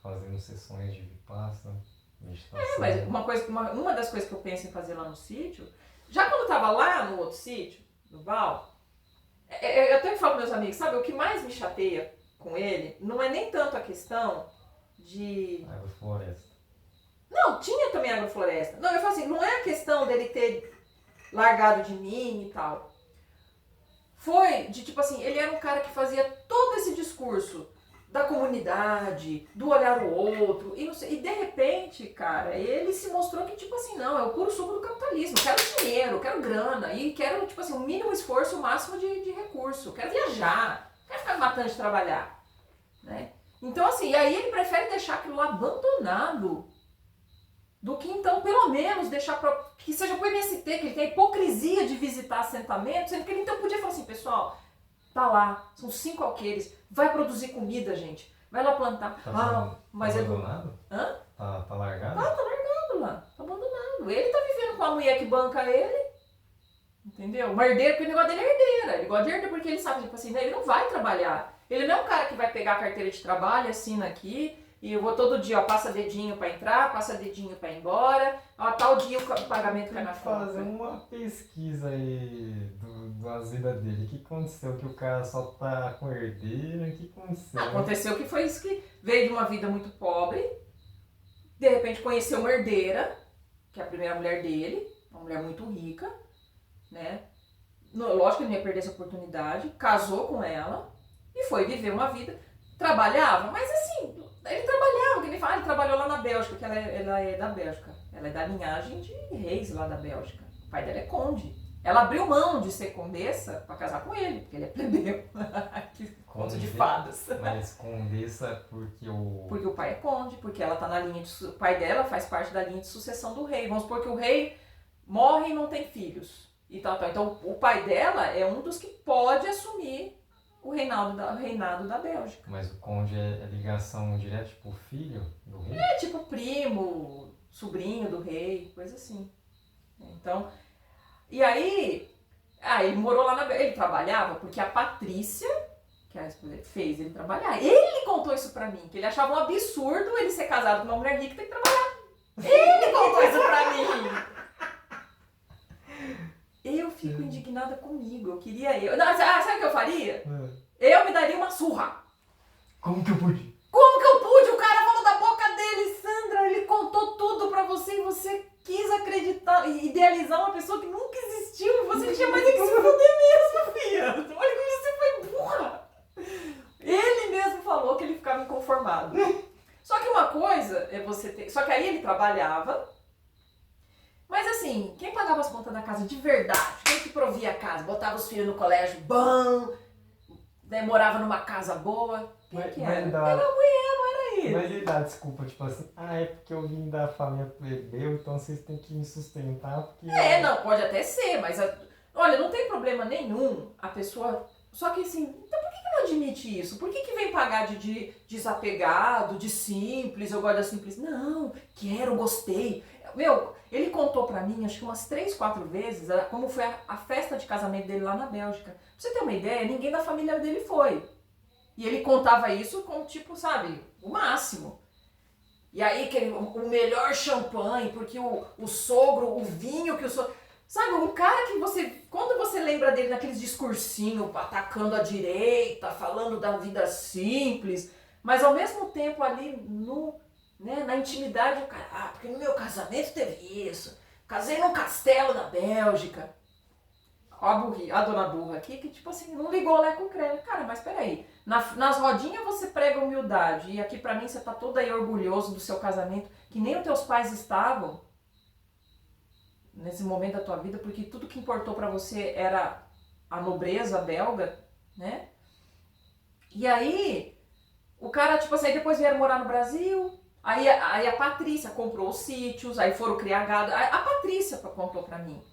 fazendo sessões de vipassana, meditação. Mas uma das coisas que eu penso em fazer lá no sítio... Já quando eu tava lá no outro sítio, no Val... Eu até falo com meus amigos, sabe, o que mais me chateia com ele não é nem tanto a questão de... Agrofloresta. Não, tinha também agrofloresta. Não, eu falo assim, não é a questão dele ter largado de mim e tal. Foi de tipo assim, ele era um cara que fazia todo esse discurso da comunidade, do olhar o outro, e, não sei, e de repente, cara, ele se mostrou que tipo assim, não, é o puro suco do capitalismo, quero dinheiro, quero grana, e quero tipo assim, o mínimo esforço, o máximo de recurso, quero viajar, quero ficar matando de trabalhar, né? Então assim, e aí ele prefere deixar aquilo lá abandonado, do que então pelo menos deixar que seja pro MST, que ele tem a hipocrisia de visitar assentamentos, sendo que ele então podia falar assim, pessoal, tá lá, são 5 alqueires, vai produzir comida, gente, vai lá plantar. Mas abandonado? Hã? Tá largado? Tá largado lá, tá abandonado. Ele tá vivendo com a mulher que banca ele, entendeu? Uma herdeira, porque o negócio dele é herdeira, ele gosta de herdeira porque ele sabe, tipo assim, ele não vai trabalhar. Ele não é um cara que vai pegar a carteira de trabalho, assina aqui, e eu vou todo dia, passa dedinho pra entrar, passa dedinho pra ir embora, tal dia o pagamento cai na conta. Fazer uma pesquisa aí das vidas dele. O que aconteceu? Que o cara só tá com herdeira? O que aconteceu? Aconteceu que foi isso, que veio de uma vida muito pobre, de repente conheceu uma herdeira, que é a primeira mulher dele, uma mulher muito rica, né? Lógico que ele não ia perder essa oportunidade, casou com ela, e foi viver uma vida, trabalhava, mas assim, ele trabalhava, que ele fala, ele trabalhou lá na Bélgica, que ela é da Bélgica, ela é da linhagem de reis lá da Bélgica, o pai dela é conde. Ela abriu mão de ser condessa pra casar com ele, porque ele é plebeu. Que conto de fadas. Mas condessa porque o... Porque o pai é conde, porque ela tá na linha de... O pai dela faz parte da linha de sucessão do rei. Vamos supor que o rei morre e não tem filhos. E tal, tal. Então o pai dela é um dos que pode assumir o reinado da Bélgica. Mas o conde é ligação direta, tipo filho do rei? É tipo primo, sobrinho do rei, coisa assim. Então... E aí, ele morou lá na Bélgica, ele trabalhava porque a Patrícia, que a esposa fez ele trabalhar, ele contou isso pra mim, que ele achava um absurdo ele ser casado com uma mulher rica e ter que trabalhar. Ele contou isso pra mim. Eu fico indignada comigo, eu queria eu. Não, sabe o que eu faria? Eu me daria uma surra. Como que eu pude? Como que eu pude? O cara falou da boca dele, Sandra, ele contou tudo pra você e você quis acreditar, idealizar uma pessoa que nunca existiu e você tinha mais é que se fuder mesmo, filha. Olha como você foi burra. Ele mesmo falou que ele ficava inconformado. Só que uma coisa é você ter... Só que aí ele trabalhava, mas assim, quem pagava as contas da casa de verdade? Quem que provia a casa? Botava os filhos no colégio bom, né, morava numa casa boa? Quem que era? Era a mulher, não era ele. Mas ele dá desculpa, tipo assim, é porque eu vim da família plebeu, então vocês têm que me sustentar, porque... Não, pode até ser, mas... Olha, não tem problema nenhum a pessoa... Só que assim, então por que não admite isso? Por que vem pagar de desapegado, de simples, eu gosto da simples? Não, quero, gostei. Meu, ele contou pra mim, acho que umas 3, 4 vezes, como foi a festa de casamento dele lá na Bélgica. Pra você ter uma ideia, ninguém da família dele foi. E ele contava isso com, tipo, sabe, o máximo. E aí, o melhor champanhe, porque o sogro, o vinho que o sogro... Sabe, um cara que você... Quando você lembra dele naqueles discursinhos, atacando a direita, falando da vida simples, mas ao mesmo tempo ali na intimidade, o cara... porque no meu casamento teve isso. Casei num castelo na Bélgica. A dona burra aqui, que tipo assim, não ligou lá com o creme. Cara, mas peraí. Nas rodinhas você prega humildade. E aqui pra mim você tá todo aí orgulhoso do seu casamento, que nem os teus pais estavam nesse momento da tua vida, porque tudo que importou pra você era a nobreza belga, né? E aí, o cara, tipo assim, depois vieram morar no Brasil, aí a Patrícia comprou os sítios, aí foram criar gado. A Patrícia contou pra mim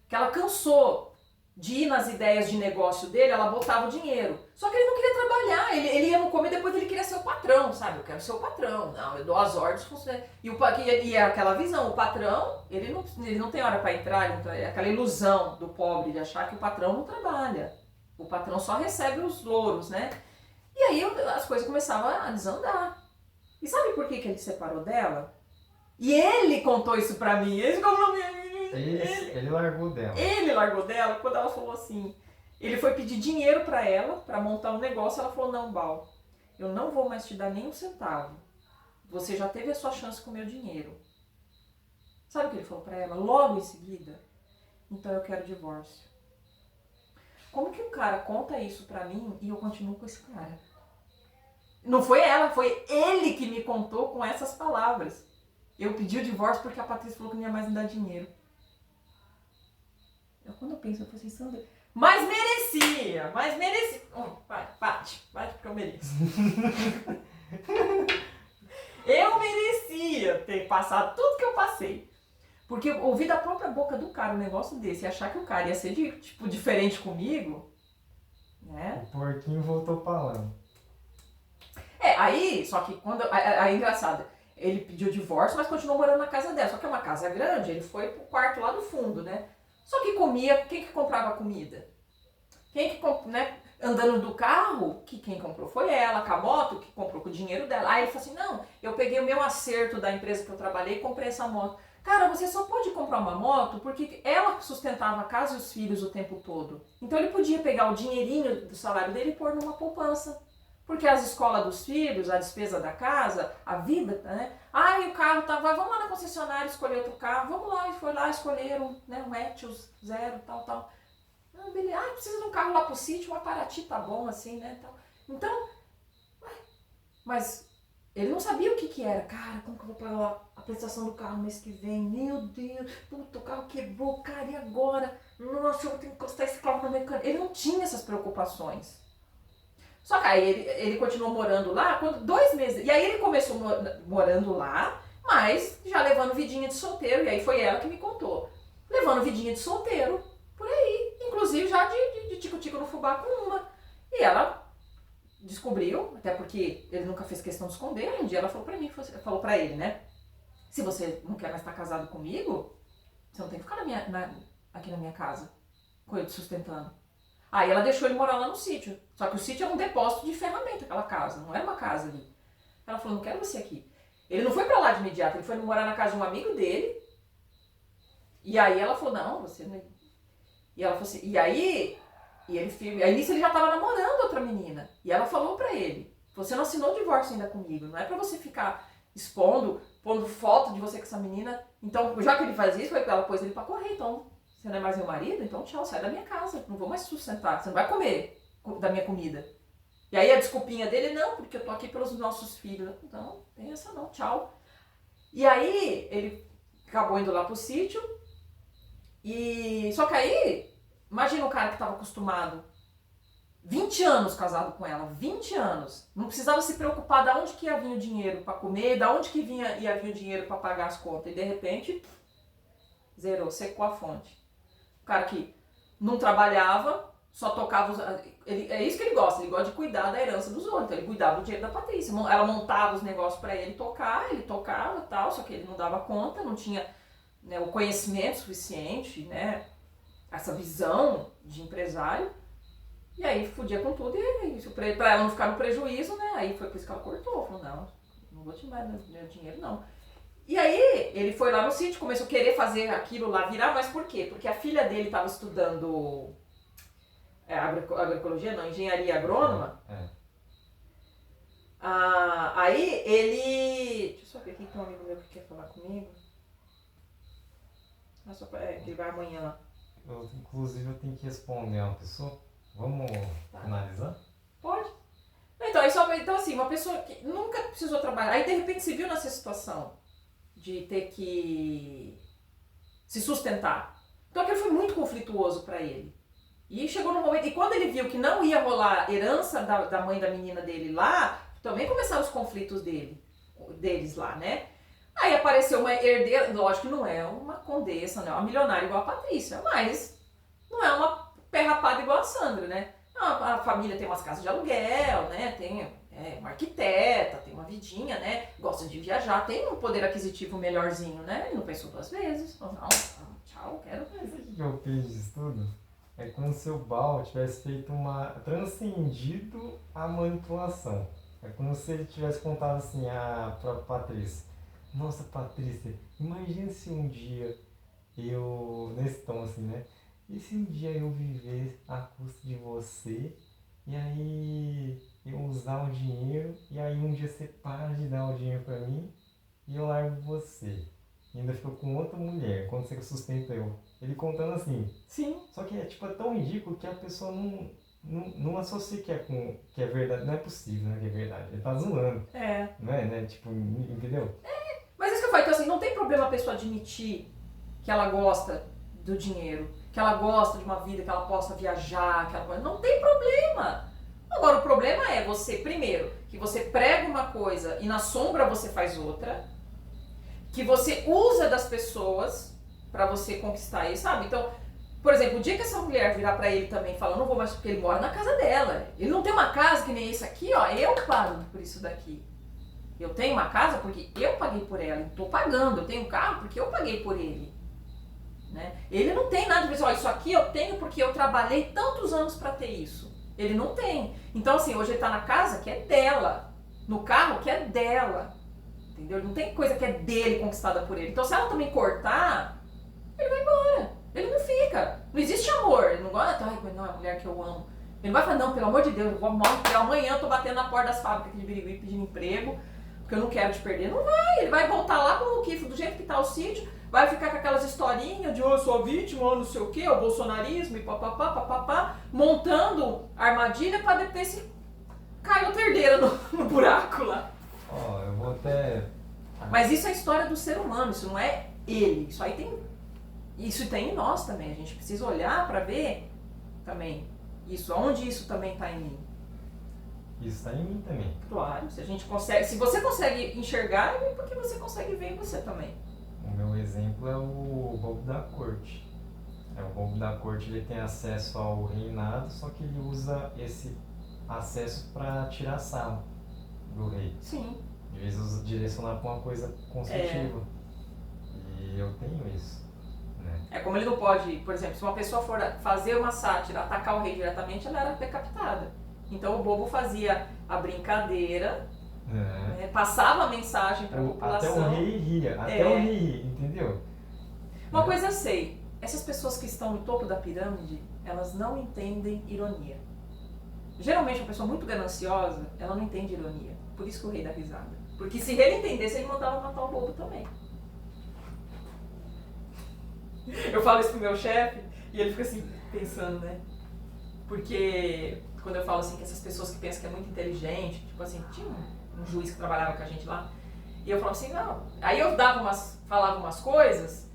que ela cansou de ir nas ideias de negócio dele, ela botava o dinheiro. Só que ele não queria trabalhar, ele ia no comer, depois ele queria ser o patrão, sabe? Eu quero ser o patrão, não, eu dou as ordens, funciona. E aquela visão, o patrão, ele não tem hora para entrar, é aquela ilusão do pobre de achar que o patrão não trabalha. O patrão só recebe os louros, né? E aí as coisas começavam a desandar. E sabe por que ele separou dela? E ele contou isso pra mim, Ele largou dela. Ele largou dela quando ela falou assim, ele foi pedir dinheiro pra ela, pra montar um negócio, ela falou, não, Bal, eu não vou mais te dar nem um centavo. Você já teve a sua chance com o meu dinheiro. Sabe o que ele falou pra ela? Logo em seguida, então eu quero divórcio. Como que um cara conta isso pra mim e eu continuo com esse cara? Não foi ela, foi ele que me contou com essas palavras. Eu pedi o divórcio porque a Patrícia falou que não ia mais me dar dinheiro. Quando eu penso, eu falo assim, Sandra, mas merecia. Bate porque eu mereço. Eu merecia ter passado tudo que eu passei. Porque eu ouvi da própria boca do cara um negócio desse e achar que o cara ia ser diferente comigo, né? O porquinho voltou pra lá. Aí, só que quando... Aí, engraçado, ele pediu divórcio, mas continuou morando na casa dela. Só que é uma casa grande, ele foi pro quarto lá do fundo, né? Só que comia, quem que comprava comida? Né? Andando do carro, quem comprou foi ela, com a moto, que comprou com o dinheiro dela. Aí ele falou assim, não, eu peguei o meu acerto da empresa que eu trabalhei e comprei essa moto. Cara, você só pode comprar uma moto porque ela sustentava a casa e os filhos o tempo todo. Então ele podia pegar o dinheirinho do salário dele e pôr numa poupança. Porque as escolas dos filhos, a despesa da casa, a vida, né? O carro tava, vamos lá na concessionária escolher outro carro, vamos lá, e foi lá, escolheram, né, um Etios 0, tal. Beleza. Precisa de um carro lá pro sítio, uma Paraty tá bom, assim, né, tal. Então, mas ele não sabia o que era. Cara, como que eu vou pagar a prestação do carro mês que vem? Meu Deus, puta, o carro quebrou, cara, e agora? Nossa, eu vou ter que encostar esse carro na mecânica. Ele não tinha essas preocupações. Só que aí ele continuou morando lá, 2 meses. E aí ele começou morando lá, mas já levando vidinha de solteiro. E aí foi ela que me contou. Levando vidinha de solteiro, por aí. Inclusive já de tico-tico no fubá com uma. E ela descobriu, até porque ele nunca fez questão de esconder. Um dia ela falou pra mim, falou pra ele, né? Se você não quer mais estar casado comigo, você não tem que ficar aqui na minha casa, com eu te sustentando. Aí ela deixou ele morar lá no sítio. Só que o sítio era um depósito de ferramenta, aquela casa, não era uma casa ali. Ela falou, não quero você aqui. Ele não foi pra lá de imediato, ele foi morar na casa de um amigo dele. E aí ela falou, não, você não... E ela falou assim, e aí nisso ele já tava namorando outra menina. E ela falou pra ele, você não assinou o divórcio ainda comigo, não é pra você ficar pondo foto de você com essa menina. Então, já que ele faz isso, ela pôs ele pra correr, então... Você não é mais meu marido? Então tchau, sai da minha casa. Não vou mais sustentar. Você não vai comer da minha comida. E aí a desculpinha dele, não, porque eu tô aqui pelos nossos filhos. Não, tem essa não, tchau. E aí ele acabou indo lá pro sítio. Só que aí, imagina um cara que tava acostumado 20 anos casado com ela, 20 anos. Não precisava se preocupar de onde que ia vir o dinheiro para comer, de onde que ia vir o dinheiro para pagar as contas. E de repente, zerou, secou a fonte. O cara que não trabalhava, só tocava... é isso que ele gosta de cuidar da herança dos outros. Então ele cuidava do dinheiro da Patrícia. Ela montava os negócios para ele tocar, ele tocava e tal, só que ele não dava conta, não tinha, né, o conhecimento suficiente, né, essa visão de empresário. E aí fudia com tudo e pra ela não ficar no prejuízo, né, aí foi por isso que ela cortou. Falou, não vou te dar meu dinheiro, não. E aí, ele foi lá no sítio, começou a querer fazer aquilo lá virar, mas por quê? Porque a filha dele estava estudando agroecologia, não, engenharia agrônoma. Aí ele... Deixa eu só ver aqui que tem um amigo meu que quer falar comigo. Que ele vai amanhã. Inclusive, eu tenho que responder uma pessoa. Vamos finalizar? Pode. Então, assim, uma pessoa que nunca precisou trabalhar, aí de repente se viu nessa situação de ter que se sustentar. Então aquilo foi muito conflituoso para ele. E chegou no momento, e quando ele viu que não ia rolar herança da mãe da menina dele lá, também começaram os conflitos deles lá, né? Aí apareceu uma herdeira, lógico que não é uma condessa, não é uma milionária igual a Patrícia, mas não é uma pé rapada igual a Sandra, né? A família tem umas casas de aluguel, né? Tem uma arquiteta, tem uma vidinha, né? Gosta de viajar, tem um poder aquisitivo melhorzinho, né? Ele não pensou 2 vezes. Não, tchau, quero. Sabe o que eu fiz disso tudo? É como se o Bal tivesse feito transcendido a manipulação. É como se ele tivesse contado assim pra Patrícia. Nossa, Patrícia, imagina se um dia nesse tom assim, né? E se um dia eu viver à custa de você, e aí eu usar o dinheiro, e aí um dia você para de dar o dinheiro pra mim, e eu largo você. E ainda ficou com outra mulher, quando você sustenta eu. Ele contando assim. Sim. Só que é tão ridículo que a pessoa não associa que é verdade. Não é possível, né, que é verdade. Ele tá zoando. Não é, né? Tipo, entendeu? Mas isso que eu falo, então assim, não tem problema a pessoa admitir que ela gosta do dinheiro, que ela gosta de uma vida, que ela possa viajar, não tem problema. Agora, o problema é você, primeiro, que você prega uma coisa e na sombra você faz outra, que você usa das pessoas pra você conquistar isso, sabe? Então, por exemplo, o dia que essa mulher virar pra ele também e falar, não vou mais porque ele mora na casa dela. Ele não tem uma casa que nem esse aqui, ó, eu pago por isso daqui. Eu tenho uma casa porque eu paguei por ela, eu tô pagando. Eu tenho um carro porque eu paguei por ele. Né? Ele não tem nada de dizer, ó, isso aqui eu tenho porque eu trabalhei tantos anos pra ter isso. Ele não tem. Então, assim, hoje ele tá na casa que é dela, no carro que é dela. Entendeu? Não tem coisa que é dele conquistada por ele. Então, se ela também cortar, ele vai embora. Ele não fica. Não existe amor. Ele não gosta, não, é a mulher que eu amo. Ele não vai falar, não, pelo amor de Deus, eu vou morrer, porque amanhã eu tô batendo na porta das fábricas aqui de Birigui pedindo emprego, porque eu não quero te perder. Não vai. Ele vai voltar lá com o Kifo, do jeito que tá o sítio, vai ficar com aquelas historinhas de, eu sou vítima, não sei o quê, o bolsonarismo e papapá, montando armadilha pra depois se caiu a terdeira no buraco lá. Ó, eu vou até... Mas isso é a história do ser humano, isso não é ele. Isso tem em nós também. A gente precisa olhar para ver também isso, onde isso também está em mim. Isso está em mim também. Claro, se você consegue enxergar, é porque você consegue ver em você também. O meu exemplo é o bobo da corte. O bobo da corte, ele tem acesso ao reinado, só que ele usa esse acesso para tirar sarro do rei. Sim. De vezes direcionar para uma coisa construtiva. E eu tenho isso. Né? É como ele não pode, por exemplo, se uma pessoa for fazer uma sátira, atacar o rei diretamente, ela era decapitada. Então o bobo fazia a brincadeira, né, passava a mensagem para a população. Até o rei ria, o rei ria, entendeu? Uma coisa eu sei, essas pessoas que estão no topo da pirâmide, elas não entendem ironia. Geralmente uma pessoa muito gananciosa, ela não entende ironia. Por isso que o rei dá risada. Porque se ele entendesse, ele mandava matar o bobo também. Eu falo isso pro meu chefe e ele fica assim, pensando, né? Porque quando eu falo assim que essas pessoas que pensam que é muito inteligente, tipo assim, tinha um juiz que trabalhava com a gente lá, e eu falava assim, não. Aí eu falava umas coisas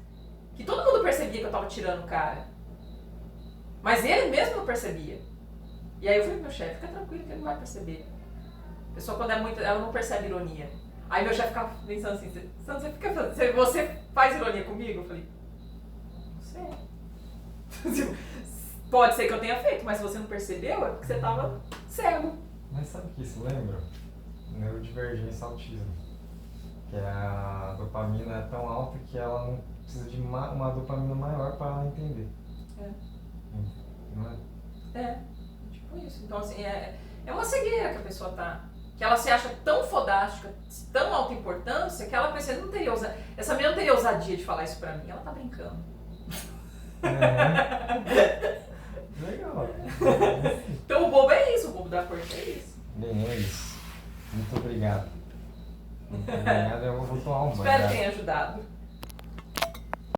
que todo mundo percebia que eu tava tirando o cara. Mas ele mesmo não percebia. E aí eu falei pro meu chefe, fica tranquilo que ele não vai perceber. A pessoa quando é muito, ela não percebe ironia. Aí meu chefe ficava pensando assim, você faz ironia comigo? Eu falei, não sei. Pode ser que eu tenha feito, mas se você não percebeu, é porque você estava cego. Mas sabe o que isso lembra? Neurodivergência autismo. Que a dopamina é tão alta que ela não precisa de uma dopamina maior para ela entender. Não é? Tipo isso. Então, assim, é uma cegueira que a pessoa tá. Que ela se acha tão fodástica, tão alta importância, que ela pensa, essa menina não teria ousadia de falar isso pra mim. Ela tá brincando. Legal. Então o bobo é isso, o bobo da corte é isso. Bem, é isso. Muito obrigado. Muito obrigado, eu vou tomar um banho. Espero que tenha ajudado.